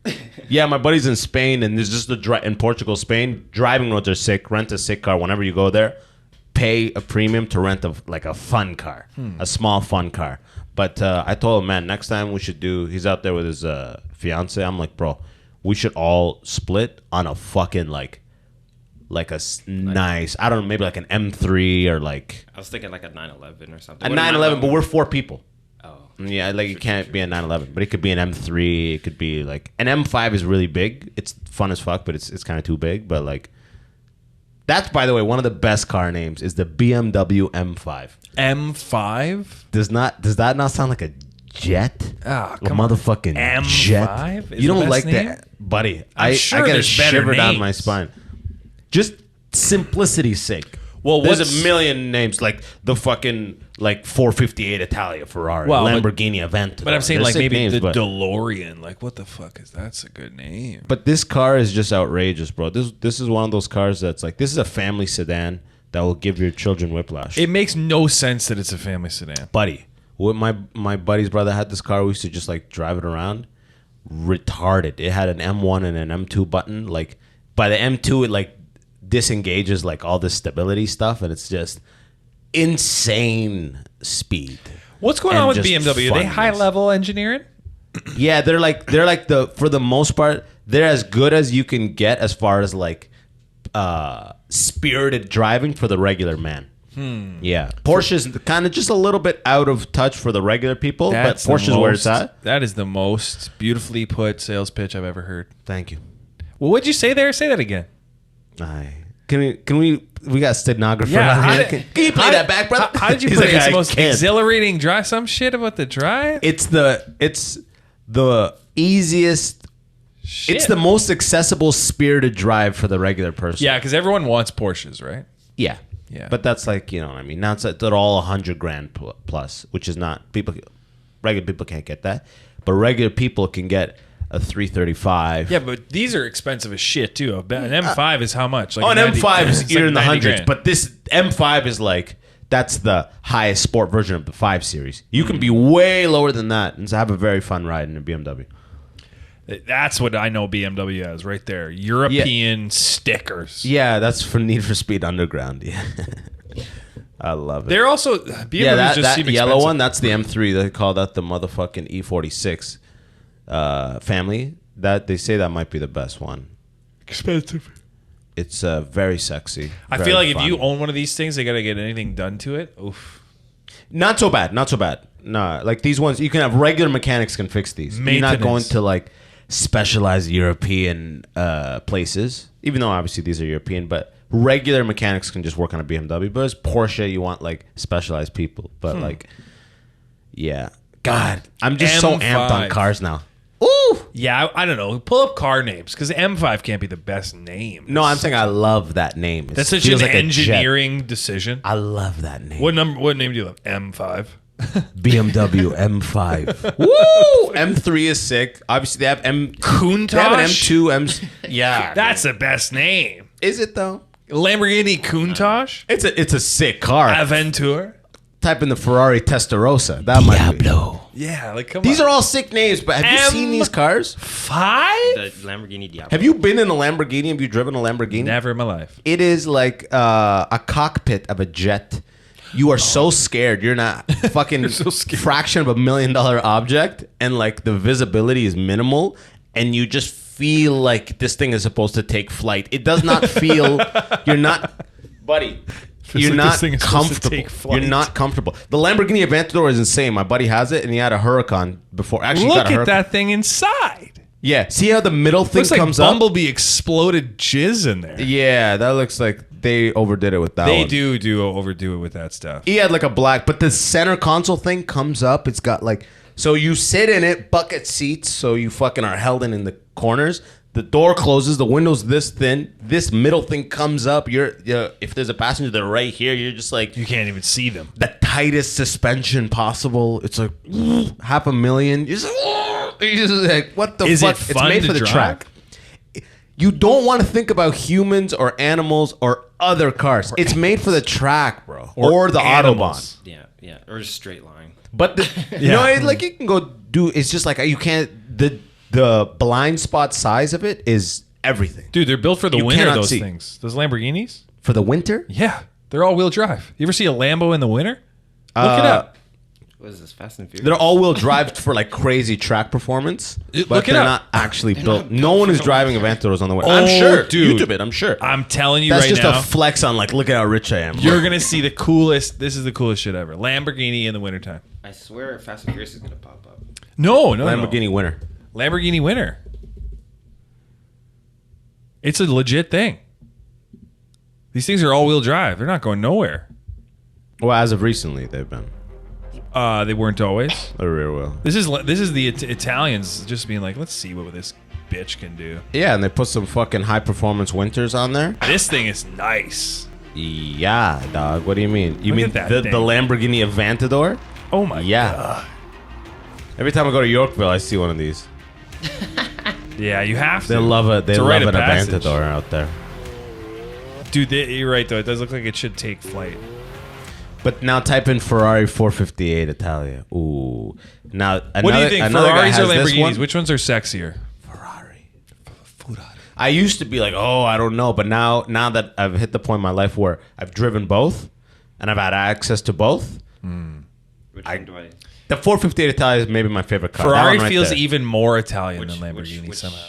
Yeah, my buddy's in Spain, and there's just in Portugal, Spain. Driving roads are sick. Rent a sick car whenever you go there. Pay a premium to rent a fun car, a small fun car. But I told him, man, next time we should do. He's out there with his fiance. I'm like, bro, we should all split on a fucking like a nice. I don't know, maybe like an M3 or like I was thinking like a 911 or something. a What 911. But we're 4 people. Oh. Yeah, like it can't be a 911, but it could be an M3. It could be like an M5 is really big. It's fun as fuck, but it's kind of too big. But like, that's, by the way, one of the best car names is the BMW M5. M5? Does that not sound like a jet? Ah, a come on. motherfucking M5 jet. is You the don't best like name? that, buddy? I'm sure I get a there's better shiver down my names. spine. Just simplicity's sake. Well, there's what's- a million names like the fucking like 458 Italia, Ferrari, Well, Lamborghini Aventador. But I'm saying There's like sick maybe names, the but- DeLorean. Like what the fuck is that's a good name. But this car is just outrageous, bro. This is one of those cars that's like, this is a family sedan that will give your children whiplash. It makes no sense that it's a family sedan. Buddy, when my buddy's brother had this car, we used to just like drive it around. Retarded. It had an M1 and an M2 button. Like by the M2, it like disengages like all this stability stuff, and it's just insane speed. What's going And on with just BMW? Are they funness. high level engineering? Yeah, they're like the for the most part, they're as good as you can get as far as like spirited driving for the regular man. Yeah, Porsche's kind of just a little bit out of touch for the regular people, That's but Porsche's the where it's most- at. That is the most beautifully put sales pitch I've ever heard. Thank you. Well, what'd you say there? Say that again. Can we got a stenographer Yeah, on how here. did- Can you play that back, brother? How did you He's put like, it? It's "I the most can't." exhilarating drive. Some shit about the drive. It's the easiest. Shit. It's the most accessible spirited drive for the regular person. Yeah, because everyone wants Porsches, right? Yeah. Yeah. But that's like, you know what I mean? Now they're all $100,000 plus, which is not regular people can't get that. But regular people can get a 335. Yeah, but these are expensive as shit too. An M5 is how much? Like an M5 is like in the 90 hundreds, grand. but this M5 is like, that's the highest sport version of the 5 Series. You can be way lower than that and have a very fun ride in a BMW. That's what I know BMW as right there. European stickers. Yeah, that's for Need for Speed Underground. Yeah. I love it. They're also BMWs Yeah, that just seem yellow expensive. one, that's the M3. They call that the motherfucking E46 family. That they say that might be the best one. Expensive. It's very sexy. I very feel like fun. if you own one of these things, they got to get anything done to it. Oof. Not so bad. Nah, like these ones, you can have regular mechanics can fix these. You're not going Maintenance. to like specialized European places, even though obviously these are European, but regular mechanics can just work on a BMW. But as Porsche, you want like specialized people. But like, yeah. God, I'm just so amped on M5. cars now. Ooh! Yeah, I don't know. Pull up car names because M5 can't be the best name. No, I'm saying I love that name. That's such an engineering decision. I love that name. What name do you love? M5. BMW M5. Woo! M3 is sick. Obviously, they have Countach? They have an M2. Yeah. That's the best name. Is it though? Lamborghini Countach? It's a sick car. Aventura? Type in the Ferrari Testarossa. That might be. Yeah, like come These on. are all sick names, but have you seen these cars? M5? The Lamborghini Diablo. Have you been in a Lamborghini? Have you driven a Lamborghini? Never in my life. It is like a cockpit of a jet. You are so scared. You're not fucking so scared. fraction of $1 million object, and like the visibility is minimal, and you just feel like this thing is supposed to take flight. It does not feel. You're not, buddy. You're like not this thing is supposed to comfortable. take flight. You're not comfortable. The Lamborghini Aventador is insane. My buddy has it, and he had a Huracan before. Actually, he Look got a at Huracan. that thing inside. Yeah, see how the middle thing Looks like comes up? Bumblebee exploded jizz in there. Yeah, that looks like they overdid it with that They one. do overdo it with that stuff. He had like a black, but the center console thing comes up. It's got like, so you sit in it, bucket seats, so you fucking are held in the corners. The door closes, the window's this thin. This middle thing comes up. You're if there's a passenger, they're right here. You're just like You can't even see them. the tightest suspension possible. It's like $500,000. You're just like, what the Is fuck? it It's fun made to for the drive? track. You don't want to think about humans or animals or other cars. It's made for the track, bro, or the animals. Autobahn. Yeah, or just straight line. But you know, like you can go do. It's just like you can't. The blind spot size of it is everything. Dude, they're built for the You winter, cannot those see. things. Those Lamborghinis? For the winter, Yeah. They're all-wheel drive. You ever see a Lambo in the winter? Look it up. What is this? Fast and Furious? they're all-wheel drive for like crazy track performance. But Look it they're up. not actually built. No one is driving Aventadors on the winter. I'm Oh, sure, dude. YouTube it. I'm sure. I'm telling you That's right just now. a flex on like, look at how rich I am. You're going to see the coolest. This is the coolest shit ever. Lamborghini in the wintertime. I swear Fast and Furious is gonna pop up. No. Lamborghini winner. Lamborghini winter. It's a legit thing. These things are all-wheel drive. They're not going nowhere. Well, as of recently, they've been They weren't always. a rear wheel. This is the Italians just being like, let's see what this bitch can do. Yeah, and they put some fucking high performance winters on there. This thing is nice. Yeah, dog. What do you mean? You Look mean at that the thing. Lamborghini Aventador? Oh my Yeah. god. Every time I go to Yorkville, I see one of these. Yeah, you have to. They love it. They It's a love rite an of passage. Aventador out there. Dude, you're right though. It does look like it should take flight. But now type in Ferrari 458 Italia. Ooh. Now What do you think? Ferraris or Lamborghinis? One. Which ones are sexier? Ferrari. I used to be like, oh, I don't know, but now that I've hit the point in my life where I've driven both and I've had access to both, Which one do I? the 458 Italia is maybe my favorite car. That Ferrari one right feels there. even more Italian Which- than Lamborghini which- somehow.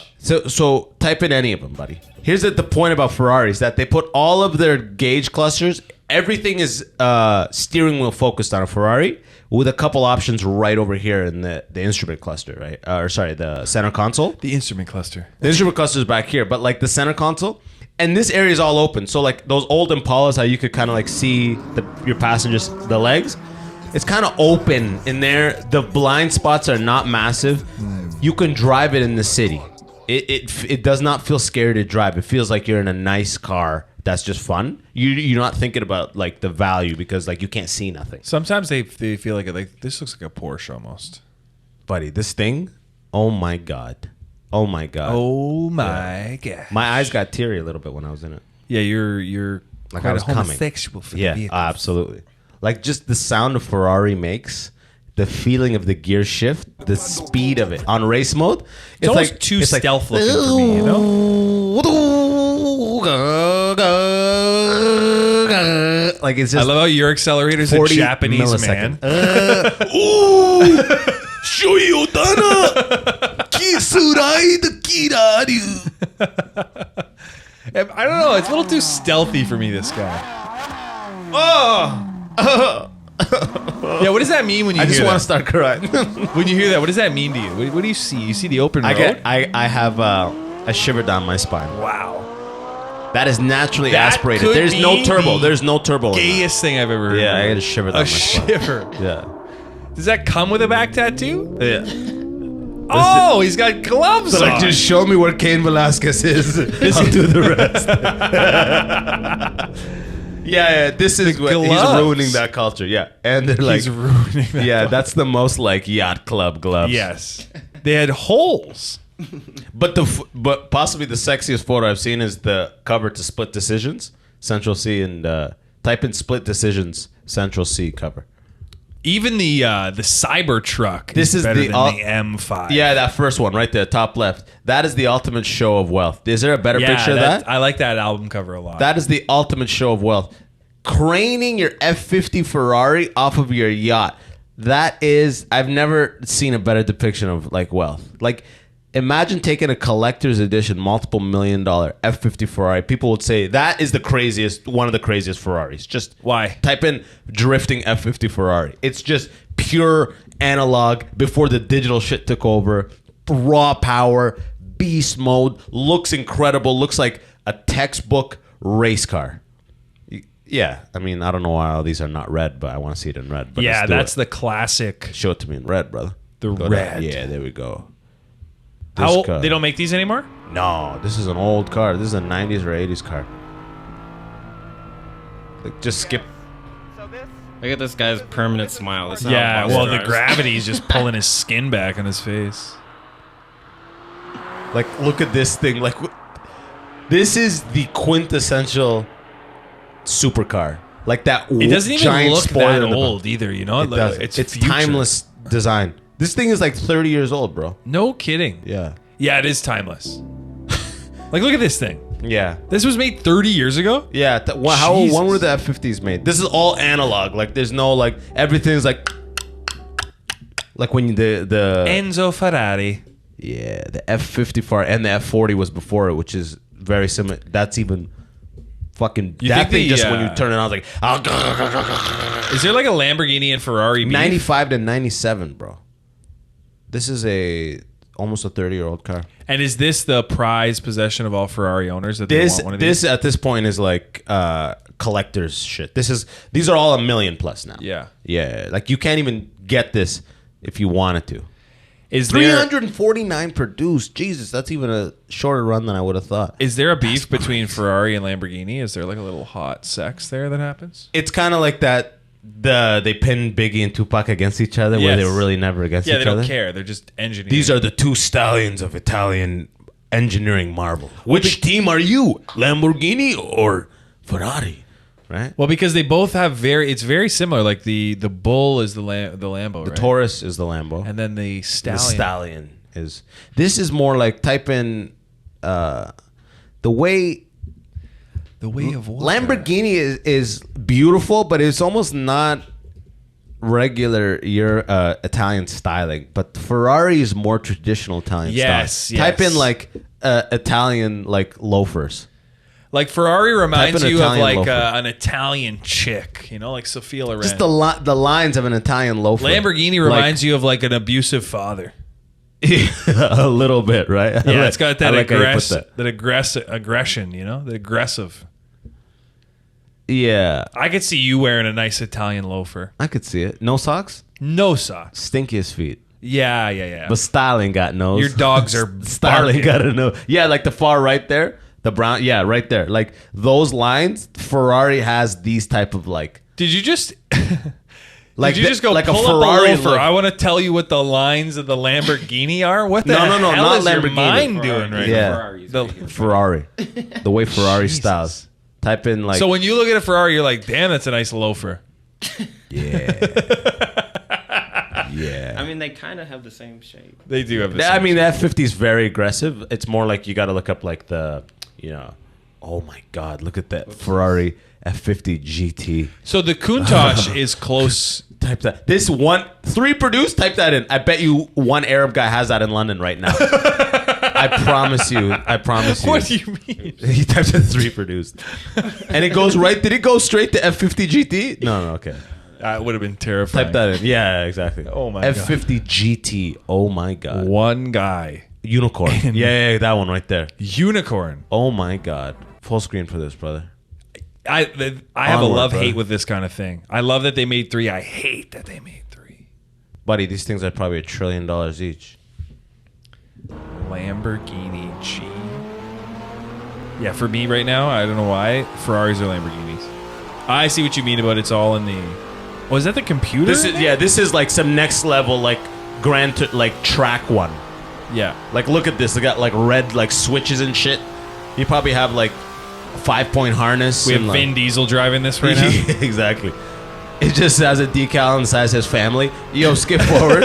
So type in any of them, buddy. Here's the point about Ferraris that they put all of their gauge clusters. Everything is steering wheel focused on a Ferrari with a couple options right over here in the instrument cluster, right? The center console. The instrument cluster. The instrument cluster is back here, but like the center console. And this area is all open. So like those old Impalas, how you could kind of like see your passengers, the legs. It's kind of open in there. The blind spots are not massive. You can drive it in the city. It does not feel scary to drive. It feels like you're in a nice car that's just fun. You're not thinking about like the value because like you can't see nothing. Sometimes they feel like this looks like a Porsche almost. Buddy, this thing, oh my God. Oh my god. Oh my god. My eyes got teary a little bit when I was in it. Yeah, you're Like quite I was a coming. homosexual for the Yeah, vehicle. absolutely. Like just the sound a Ferrari makes, the feeling of the gear shift, the speed of it on race mode. It's almost like too stealth looking for me, you know? Like it's I just love how your accelerator's a 40 Japanese millisecond. man. Shohei Ohtani, Kisurai the Kiraryu. I don't know. It's a little too stealthy for me, this guy. Yeah, what does that mean when you I hear just that? want to start crying. When you hear that, what does that mean to you? What do you see? You see the open road? I have a shiver down my spine. Wow. That is naturally That aspirated. could There's no be turbo. the There's no turbo. in that. Gayest thing I've ever heard. Yeah, I get a shiver down A my spine. shiver. Yeah. Does that come with a back tattoo? Yeah. Oh, he's got gloves So on. like, just show me where Cain Velasquez is. I'll do the rest. yeah, this is what he's gloves. ruining that culture. Yeah, and they're like, He's ruining that. yeah, that's the most like yacht club gloves. Yes. They had holes. but but possibly the sexiest photo I've seen is the cover to Split Decisions, Central C, and type in Split Decisions, Central C cover. Even the Cybertruck This is better the than the M5. Yeah, that first one right there, top left. That is the ultimate show of wealth. Is there a better picture of that? I like that album cover a lot. That is the ultimate show of wealth. Craning your F50 Ferrari off of your yacht. That is, I've never seen a better depiction of like wealth. Like, imagine taking a collector's edition, multiple $1 million F50 Ferrari. People would say that is the craziest, one of the craziest Ferraris. Just Why? Type in drifting F50 Ferrari. It's just pure analog before the digital shit took over. Raw power, beast mode, looks incredible. Looks like a textbook race car. Yeah, I mean, I don't know why all these are not red, but I want to see it in red. But yeah, let's do that's it. the classic. Show it to me in red, brother. The Go red. down. Yeah, there we go. How This old, car. they don't make these anymore? No, this is an old car. This is a 90s or 80s car. Like, just skip. Look at this guy's permanent smile. This is how Yeah, boss well, the drives. gravity's just pulling his skin back on his face. Like, look at this thing. Like, this is the quintessential supercar. Like that. It doesn't even giant look spoiler that in the front. old either, you know? It does. It's It's future. timeless design. This thing is like 30 years old, bro. No kidding. Yeah. Yeah, it is timeless. Like, look at this thing. Yeah. This was made 30 years ago? Yeah. When Jesus. were the F50s made? This is all analog. Like, there's no, like, everything's like when the Enzo Ferrari. yeah, the F50 Ferrari and the F40 was before it, which is very similar. That's even fucking You that think thing. the, Just when you turn it on, it's like Is there like a Lamborghini and Ferrari beef? 95 to 97, bro. This is almost a 30-year-old car. And is this the prized possession of all Ferrari owners that they This want one of these? at this point is like collector's shit. These are all $1 million plus now. Yeah. Yeah, like you can't even get this if you wanted to. Is there 349 produced. Jesus, that's even a shorter run than I would have thought. is there a beef between Ferrari and Lamborghini? Is there like a little hot sex there that happens? It's kind of like that. They pinned Biggie and Tupac against each other, where Yes. they were really never against Yeah, each they other. don't care. They're just engineers. These are the two stallions of Italian engineering marvel. Which team are you, Lamborghini or Ferrari? Right. well because they both have it's very similar. Like the bull is the Lambo, The right? Taurus is the Lambo. and then the The stallion. stallion is. This is more like type in the way The way of water. Lamborghini is beautiful, but it's almost not regular Italian styling. But Ferrari is more traditional Italian Yes, style. Type yes. in like Italian like loafers. Like Ferrari reminds Type an you of Italian like loafer. an Italian chick, you know, like Sophia Loren. Just the lines of an Italian loafer. Lamborghini reminds you of like an abusive father. a little bit, right? Yeah, it's got that, I like how you put that. aggression, you know, the aggressive. Yeah, I could see you wearing a nice Italian loafer. I could see it. No socks, No socks. stinkiest feet. Yeah. But styling got nose. Your dogs are styling barking. got a nose. Yeah, like the far right there, the brown. Yeah, right there. Like those lines. Ferrari has these type of like. Did you just Did you just go like pull a Ferrari up a loafer? look. I want to tell you what the lines of the Lamborghini are. What the No, hell not is your Lamborghini. mind doing right Yeah. now? Ferraris, The- right here. Ferrari. The way Ferrari Jesus. styles. Type in like So when you look at a Ferrari, you're like, damn, that's a nice loafer. yeah. Yeah. I mean, they kind of have the same shape. They do have this. I mean, the F50 is very aggressive. It's more like you got to look up like the, oh my God, look at that Ferrari F50 GT. So the Countach is close. Type that. This 3 produced. Type that in. I bet you one Arab guy has that in London right now. I promise you. What do you mean? He typed in 3 produced, and it goes right. Did it go straight to F50 GT? No. Okay. That would have been terrifying. Type that in. Yeah, exactly. Oh my God. F50 GT. Oh my God. One guy. Unicorn. Yeah, that one right there. Unicorn. Oh my God. Full screen for this, brother. I have a Onward, love-hate brother. with this kind of thing. I love that they made 3. I hate that they made 3. Buddy, these things are probably $1 trillion each. Lamborghini G. Yeah, for me right now, I don't know why. Ferraris or Lamborghinis. I see what you mean about it's all in the... Oh, is that the computer? This is like some next level, like track one. Yeah. Like, look at this. They got like red like switches and shit. You probably have like a 5-point harness. We have and, Vin Diesel driving this right now. Exactly. It just has a decal on the side that says family. Yo, skip forward.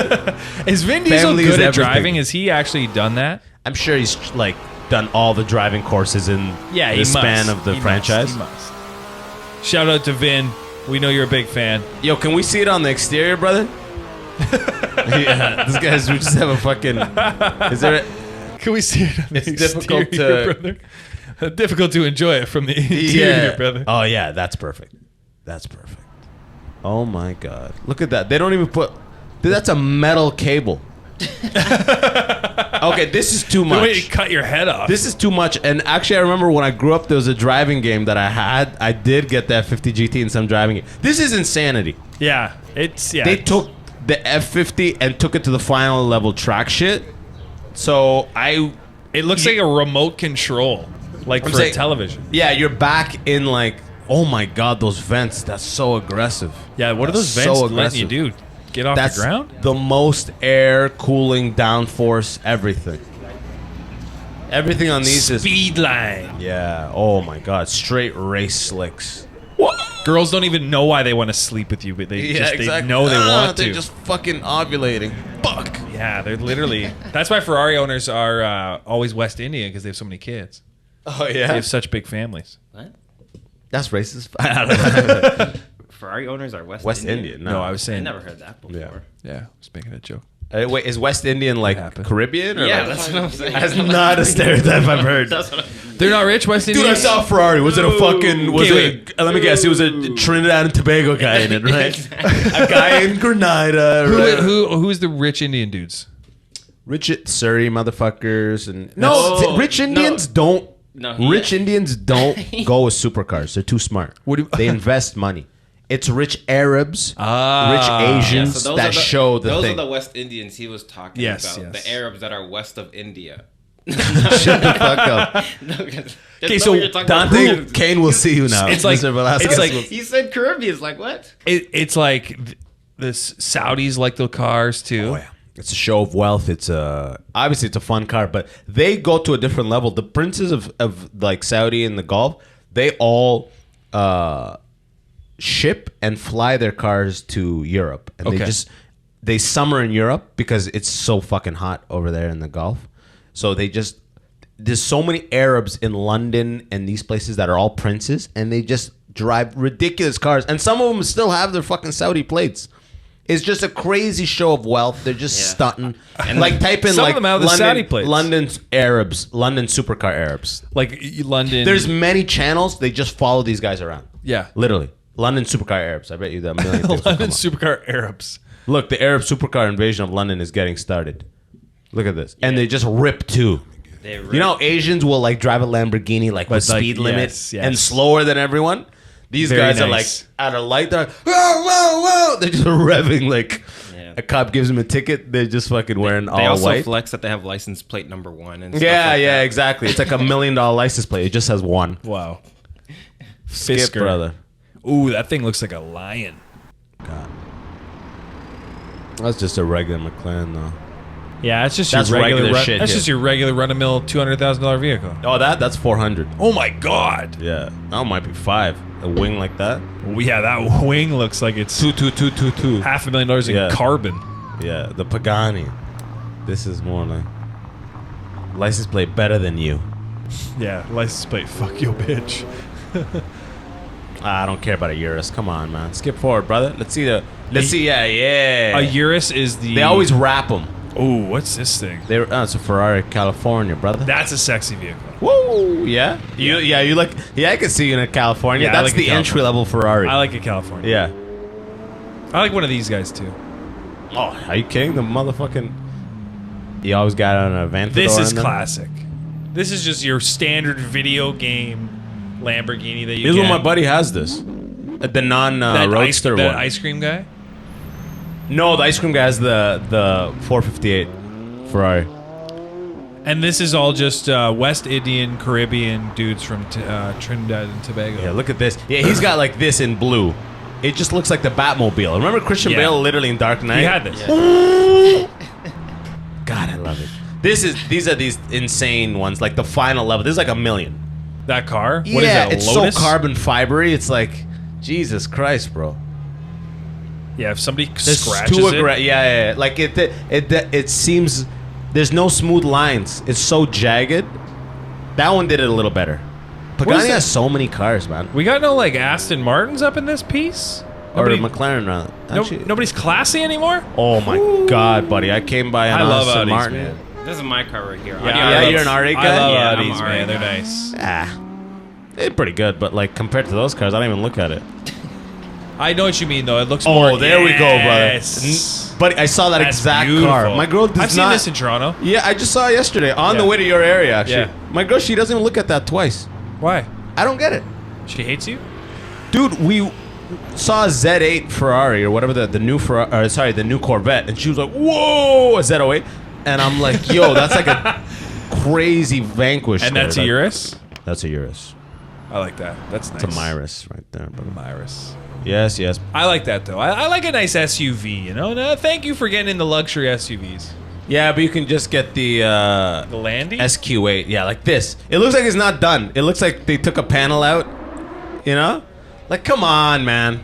Is Vin Diesel Family good is at everything. driving? Has he actually done that? I'm sure he's like done all the driving courses in Yeah, the span of the franchise. He must. Shout out to Vin. We know you're a big fan. Yo, can we see it on the exterior, brother? Yeah, this guy's. We just have a fucking. Is there? Can we see it on It's the difficult exterior, to- brother? Difficult to enjoy it from the interior, brother. Oh yeah, that's perfect. That's perfect. Oh my God, look at that. They don't even put. Dude, that's a metal cable. Okay, this is too The way you much. cut your head off. This is too much. And actually, I remember when I grew up, there was a driving game that I had. I did get that 50 GT in some driving game. This is insanity. yeah. They It's- took the F50 and took it to the final level track shit. So It looks like a remote control, like I'm for saying- a television. yeah, you're back in like, oh my God, those vents. That's so aggressive. Yeah, what are those That's vents so letting you do? Get off That's the ground? the most air, cooling, downforce, everything. Everything on these is Speed line. yeah. Oh my God, straight race slicks. Girls don't even know why they want to sleep with you, but they know they want to. They're just fucking ovulating. Fuck. Yeah, they're literally. That's why Ferrari owners are always West Indian because they have so many kids. Oh They yeah. have such big families. What? That's racist. Ferrari owners are West West Indian? Indian. No, I was I saying. never heard that before. Yeah. Yeah, I was making a joke. Wait, is West Indian like happened. Caribbean or Yeah, like, that's what I'm saying. that's not a stereotype I've heard. That's what They're not rich, West Dude, I Indians. saw a Ferrari. Was it a fucking? Was Wait, it? Let me guess. It was a Trinidad and Tobago guy in it, right? A guy in Grenada. Right? Who's the rich Indian dudes? Rich Surrey motherfuckers and No, rich no. Indians don't. No, Rich Indians don't go with supercars. They're too smart. What do you- They invest money. It's rich Arabs, Ah. rich Asians so those that are the, show the those thing. are the West Indians he was talking Yes, about. yes. The Arabs that are west of India. Shut the fuck up. Okay, so Dante Cain will see you now. It's like- Mr. Velasquez it's like- will- He said Caribbean. It's like, what? It's like this Saudis like the cars too. Oh, yeah. It's a show of wealth. It's obviously it's a fun car, but they go to a different level. The princes of like Saudi and the Gulf, they all ship and fly their cars to Europe, and Okay. they summer in Europe because it's so fucking hot over there in the Gulf. So there's so many Arabs in London and these places that are all princes, and they just drive ridiculous cars, and some of them still have their fucking Saudi plates. It's just a crazy show of wealth. They're just stunting. And like type in Some of like them have the London, Saudi plates. London Arabs, London supercar Arabs. Like London. There's many channels. They just follow these guys around. Yeah. Literally. London supercar Arabs. I bet you that million things will come London up. supercar Arabs. Look, the Arab supercar invasion of London is getting started. Look at this. And they just rip too. You know, Asians will like drive a Lamborghini like with like, speed limit yes. and slower than everyone. These Very guys are nice. like at a light. They're like, whoa, whoa, whoa. They're just revving like Yeah. a cop gives them a ticket. They're just fucking wearing They all also white. flex that they have license plate number 1 and stuff Yeah, like yeah, that. exactly. It's like $1 million license plate. It just has one. Wow. Skip, Fisker. brother. Ooh, that thing looks like a lion. God. That's just a regular McLaren, though. Yeah, it's just That's your regular, regular shit That's here. just your regular run-of-mill $200,000 vehicle. Oh, that's 400. Oh my god! Yeah, that might be 5. A wing like that. Well, yeah, that wing looks like it's Two. $500,000 in Yeah. carbon. Yeah, the Pagani. This is more like license plate better than you. Yeah, license plate. Fuck you, bitch. I don't care about a Urus. Come on, man. Skip forward, brother. Let's see. Yeah. A Urus is the. They always wrap them. Oh, what's this thing? It's a Ferrari California, brother. That's a sexy vehicle. Whoa, yeah. You like. Yeah, I can see you in a California. Yeah, I That's like a the California. entry level Ferrari. I like a California. Yeah. I like one of these guys too. Oh, are you kidding? The motherfucking. You always got on a Aventador. This is in them? classic. This is just your standard video game Lamborghini that you This is get. what my buddy has. This. The non-roadster that one. ice cream guy. No, the ice cream guy has the 458 Ferrari. And this is all just West Indian, Caribbean dudes from Trinidad and Tobago. Yeah, look at this. Yeah, he's got like this in blue. It just looks like the Batmobile. Remember Christian Yeah. Bale literally in Dark Knight? He had this. God, I love it. These are these insane ones, like the final level. This is like $1 million. That car? Yeah, What is that, a it's Lotus? so carbon fibery. It's like, Jesus Christ, bro. Yeah, if somebody It's scratches too it. Yeah. Like it seems there's no smooth lines. It's so jagged. That one did it a little better. What Pagani is that? has so many cars, man. We got no like Aston Martins up in this piece? Or Nobody- McLaren, rather. Actually- nobody's classy anymore? Oh my God, buddy! I came by an I love Aston Audis, Martin. man. This is my car right here. Yeah, you're an R8 guy? I love Yeah, I'm Audis, an man. R8 They're guy. nice. They're pretty good, but like compared to those cars, I don't even look at it. I know what you mean, though. It looks more... Oh, there we go, brother. Yes. But I saw that That's exact beautiful. car. My girl does I've not. seen this in Toronto. Yeah, I just saw it yesterday on the Yeah. way to your area. Actually, Yeah. my girl, she doesn't even look at that twice. Why? I don't get it, She hates you? dude. We saw a Z8 Ferrari or whatever the new Ferrari. Sorry, the new Corvette, and she was like, "Whoa, a Z08," and I'm like, "Yo, that's like a crazy Vanquish." And that's a there. Urus? That's a Urus. I like that. That's nice. It's a Myris right there, brother. Myris. Yes. I like that, though. I like a nice SUV, you know? No, thank you for getting into luxury SUVs. Yeah, but you can just get the The Landy? SQ8. Yeah, like this. It looks like it's not done. It looks like they took a panel out. You know? Like, come on, man.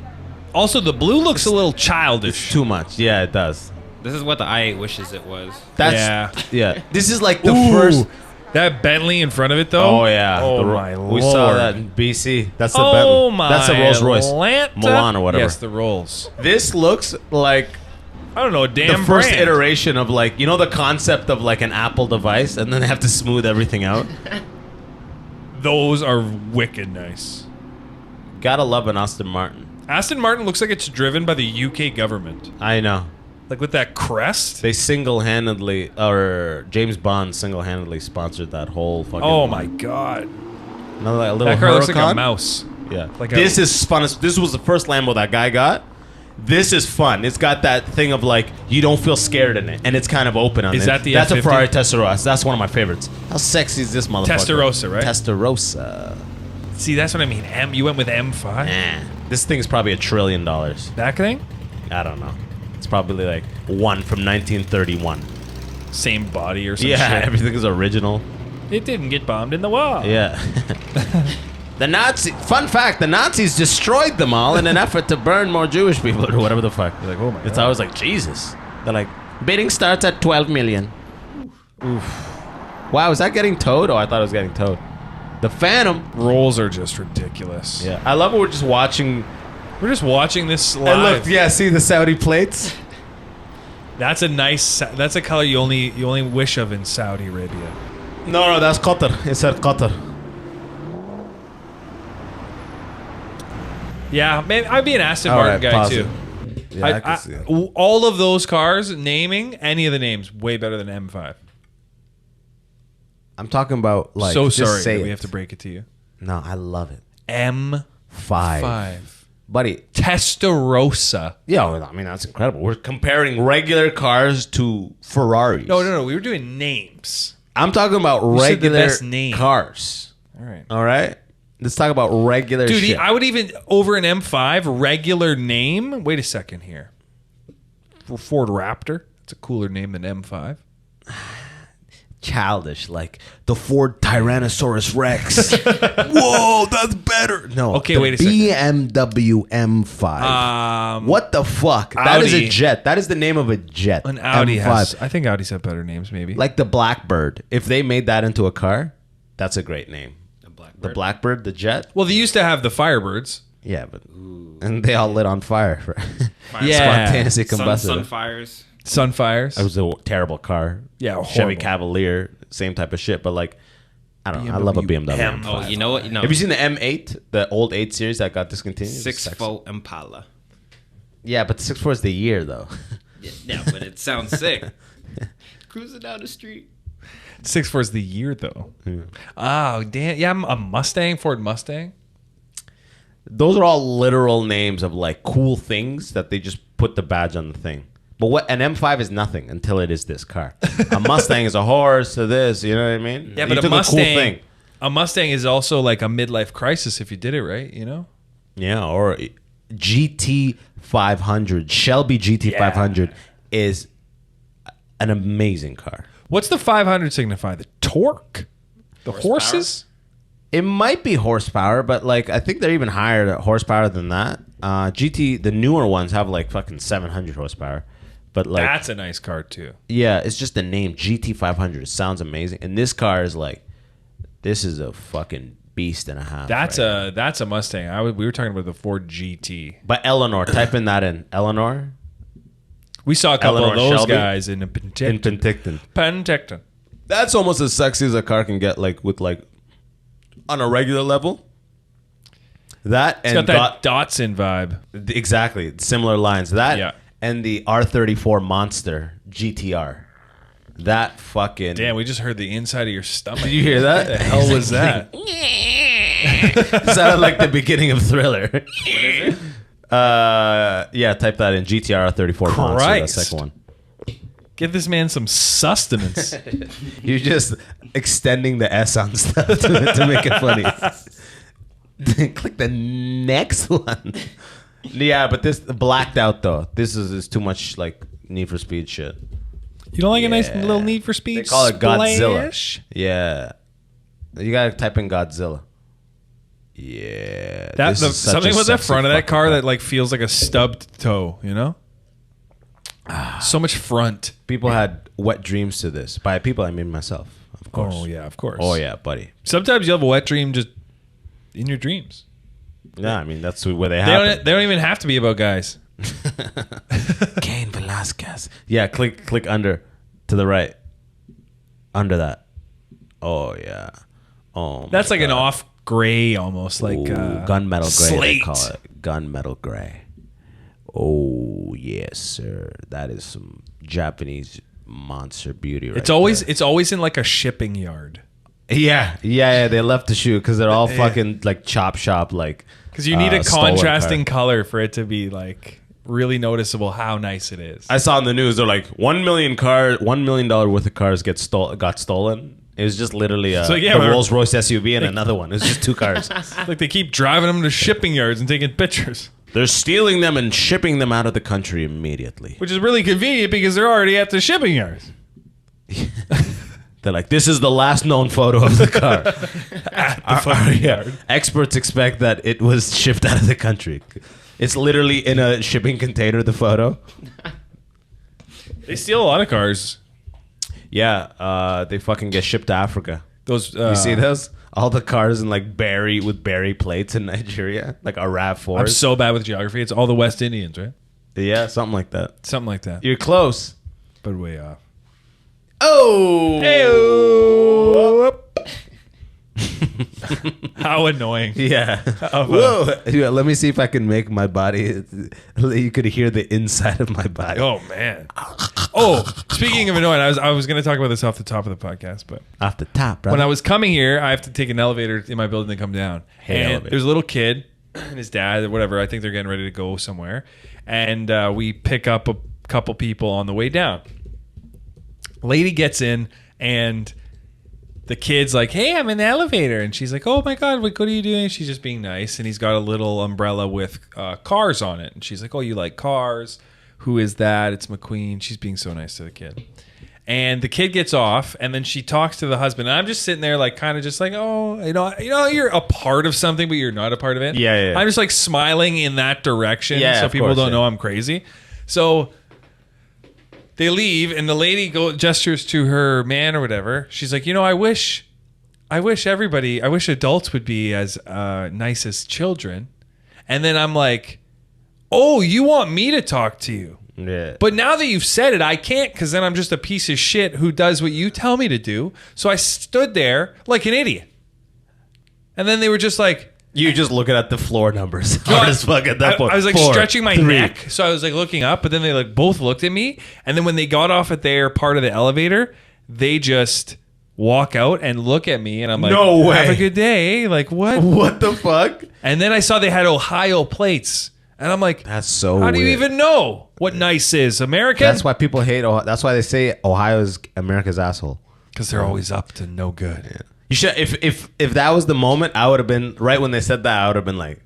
Also, the blue looks a little childish. Too much. Yeah, it does. This is what the i8 wishes it was. That's yeah. This is like the Ooh, first. That Bentley in front of it, though. Oh yeah. Oh, The my Lord. We saw that in BC. That's the Oh, Bentley. my That's a Rolls Royce. Atlanta. Milan or whatever. Yes, the Rolls. This looks like I don't know, a damn the first brand. iteration of like, you know, the concept of like an Apple device, and then they have to smooth everything out. Those are wicked nice. Gotta love an Aston Martin. Aston Martin looks like it's driven by the UK government. I know. Like with that crest. They single-handedly, or James Bond single-handedly sponsored that whole fucking. Oh my god. Another like, a little That car looks like a Huracan. mouse. Yeah. Like This is fun. This was the first Lambo that guy got. This is fun. It's got that thing of like you don't feel scared in it, and it's kind of open on it. Is that the That's a F50? Ferrari Testarossa. That's one of my favorites. How sexy is this motherfucker? Testarossa, right? Testarossa. See, that's what I mean. You went with M5? Nah. This thing is probably $1 trillion. That thing? I don't know. It's probably like one from 1931. Same body or some Yeah, shit. everything is original. It didn't get bombed in the wall. Yeah. Fun fact, the Nazis destroyed them all in an effort to burn more Jewish people or whatever the fuck. You're like, oh my It's god. always like, Jesus. They're like, bidding starts at 12 million. Oof. Wow, is that getting towed? Oh, I thought it was getting towed. The Phantom. Rolls are just ridiculous. Yeah. I love it. We're just watching. We're just watching this live. And look, yeah, see the Saudi plates? That's a nice. That's a color you only wish of in Saudi Arabia. No, that's Qatar. It's at Qatar. Yeah, man, I'd be an Aston All Martin right, guy pause too. it. Yeah, I can see it. All of those cars, naming any of the names, way better than M5. I'm talking about like. So just sorry say that we it. have to break it to you. No, I love it. M5. 5. Buddy. Testarossa. Yeah, I mean, that's incredible. We're comparing regular cars to Ferraris. No. We were doing names. I'm talking about said the regular best name. cars. All right. All right? Let's talk about regular Dude, shit. I would even, over an M5, regular name. Wait a second here. Ford Raptor. It's a cooler name than M5. Childish, like the Ford Tyrannosaurus Rex. Whoa, that's better. No, Okay, wait a second. BMW M5. What the fuck? That is a jet. That is the name of a jet. An Audi M5. has. I think Audis have better names, maybe. Like the Blackbird. If they made that into a car, that's a great name. The Blackbird, the jet. Well, they used to have the Firebirds. Yeah, but and they all lit on fire. Yeah. Spontaneously combusted. Sunfires. Sunfires. It was a terrible car. Yeah, Chevy horrible. Cavalier, same type of shit. But like, I don't know. I love a BMW M5. M5. Oh, you know what? No. Have you seen the M8, the old 8 series that got discontinued? 6-4 Impala. Yeah, but 6.4 is the year though. Yeah, but it sounds sick. Cruising down the street. 6.4 is the year, though. Oh, damn. Yeah, a Mustang, Ford Mustang. Those are all literal names of like cool things that they just put the badge on the thing. But what an M5 is nothing until it is this car. A Mustang is a horse to this, you know what I mean? Yeah, You but took a Mustang, cool thing. a Mustang is also like a midlife crisis if you did it right, you know? Yeah, or GT 500, Shelby GT 500 is an amazing car. What's the 500 signify? The torque? The Horsepower? horses? It might be horsepower, but like I think they're even higher horsepower than that. GT, the newer ones have like fucking 700 horsepower. But like That's a nice car, too. yeah, it's just the name GT 500. It sounds amazing. And this car is like, this is a fucking beast and a half. That's right a Mustang. We were talking about the Ford GT. But Eleanor, type in that in. Eleanor We saw a couple Eleanor of those Shelby? guys in in Penticton. Penticton. Penticton. That's almost as sexy as a car can get, like with like on a regular level. That It's and got that Datsun vibe. exactly similar lines. That Yeah. and the R34 Monster GTR. That fucking Damn, we just heard the inside of your stomach. Did you hear that? What the hell was that? Sounded like the beginning of Thriller. Yeah, type that in GTR R34 Monster. That Christ. second one. Give this man some sustenance. You're just extending the S on stuff to make it funny. Click the next one. Yeah, but this blacked out though. This is too much like Need for Speed shit. You don't like a nice little Need for Speed They call it Godzilla. splash? Yeah, you gotta type in Godzilla. Yeah, That this is such something a with the sexy front of that fucking car that like feels like a stubbed toe, you know? So much front. People had wet dreams to this. By people, I mean myself, of course. Oh yeah, of course. Oh yeah, buddy. Sometimes you have a wet dream just in your dreams. Yeah, I mean that's where they They happen. don't even have to be about guys. Cain Velasquez. Yeah, click under to the right. Under that. Oh yeah. Oh. That's my like an God. off gray almost, like Ooh, gunmetal gray. They slate. call it gunmetal gray. Oh yes, sir. That is some Japanese monster beauty. Right It's always in like a shipping yard. Yeah. They left the shoe because they're all fucking like chop shop like. Because you need a stolen contrasting car. color for it to be like really noticeable how nice it is. I saw in the news they're like $1 million worth of cars got stolen. It was just literally So, yeah, the but- Rolls Royce SUV and another one. It was just two cars. Like they keep driving them to shipping yards and taking pictures, They're stealing them and shipping them out of the country immediately. which is really convenient because they're already at the shipping yards. They're like, this is the last known photo of the car. fucking Yeah. yard. Experts expect that it was shipped out of the country. It's literally in a shipping container, the photo. They steal a lot of cars. Yeah, they fucking get shipped to Africa. Those You see those? All the cars in like berry plates in Nigeria, like a RAV4. I'm so bad with geography. It's all the West Indians, right? Yeah, something like that. Something like that. You're close. But way off. Oh! How annoying. Yeah. Whoa. Yeah, let me see if I can make my body. You could hear the inside of my body. Oh man. Oh, speaking of annoying, I was going to talk about this off the top of the podcast, but Off the top, bro. when I was coming here, I have to take an elevator in my building to come down. Hate and elevators. there's a little kid and his dad or whatever. I think they're getting ready to go somewhere, and we pick up a couple people on the way down. Lady gets in and the kid's like, hey, I'm in the elevator. And she's like, oh my God, what are you doing? She's just being nice. And he's got a little umbrella with cars on it. And she's like, oh, you like cars? who is that? It's McQueen. She's being so nice to the kid. And the kid gets off, and then she talks to the husband. And I'm just sitting there, like, kind of just like, oh, you're a part of something, but you're not a part of it. Yeah. I'm just like smiling in that direction, Yeah, so of people course, don't yeah. know I'm crazy. So they leave, and the lady gestures to her man or whatever. She's like, I wish adults would be as nice as children. And then I'm like, oh, you want me to talk to you? Yeah. But now that you've said it, I can't, because then I'm just a piece of shit who does what you tell me to do. So I stood there like an idiot. And then they were just like... You just looking at the floor numbers. No, Hard as fuck at that point. I was like 4, stretching my 3. neck. So I was like looking up, but then they like both looked at me. And then when they got off at their part of the elevator, they just walk out and look at me. And I'm like, No way. Have a good day. Like, what? What the fuck? And then I saw they had Ohio plates. And I'm like, That's so how do you weird. even know what nice is? American? That's why people hate Ohio. That's why they say Ohio's America's asshole. Because they're always up to no good. Yeah. You should if that was the moment, I would have been right when they said that. I would have been like,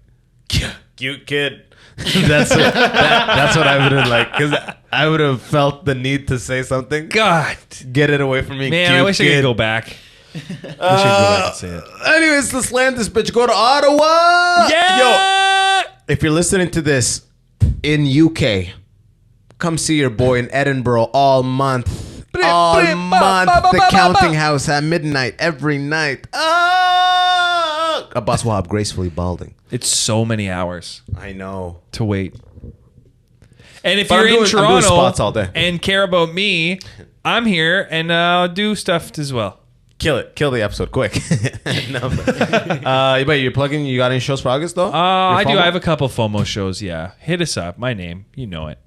cute kid. that's what I would have been like, because I would have felt the need to say something. God, Get it away from me, man, cute I wish kid. I could go back. I wish I could go back and say it. Anyways, let's land this bitch. Go to Ottawa. Yeah. Yo, if you're listening to this in UK, come see your boy in Edinburgh all month. All month. The Counting House at midnight every night. Abbas Wahab gracefully balding. It's so many hours I know. to wait. And if But you're I'm doing in Toronto spots all day. and care about me, I'm here and I'll do stuff as well. Kill it. Kill the episode quick. No, but you're plugging. You got any shows for August though? I do. FOMO? I have a couple FOMO shows. Yeah, hit us up. My name, you know it.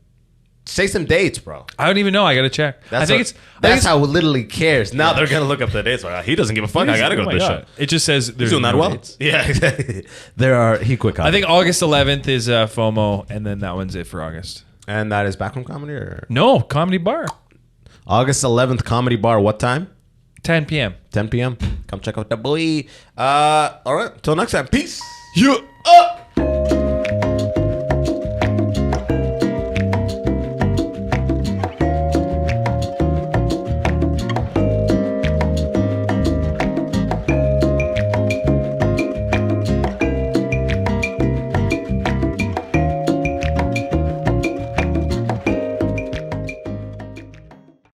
Say some dates, bro. I don't even know. I gotta check. I think That's how literally cares. Now they're gonna look up the dates. Like, he doesn't give a fuck. I gotta go to this show. It just says He's there's doing that no well. dates. Yeah, exactly. There are quick. I think August 11th is FOMO, and then that one's it for August. and that is Backroom Comedy or No, Comedy Bar, August 11th Comedy Bar. What time? 10 p.m. 10 p.m. Come check out the boy. All right. Till next time. Peace. Yeah. Up.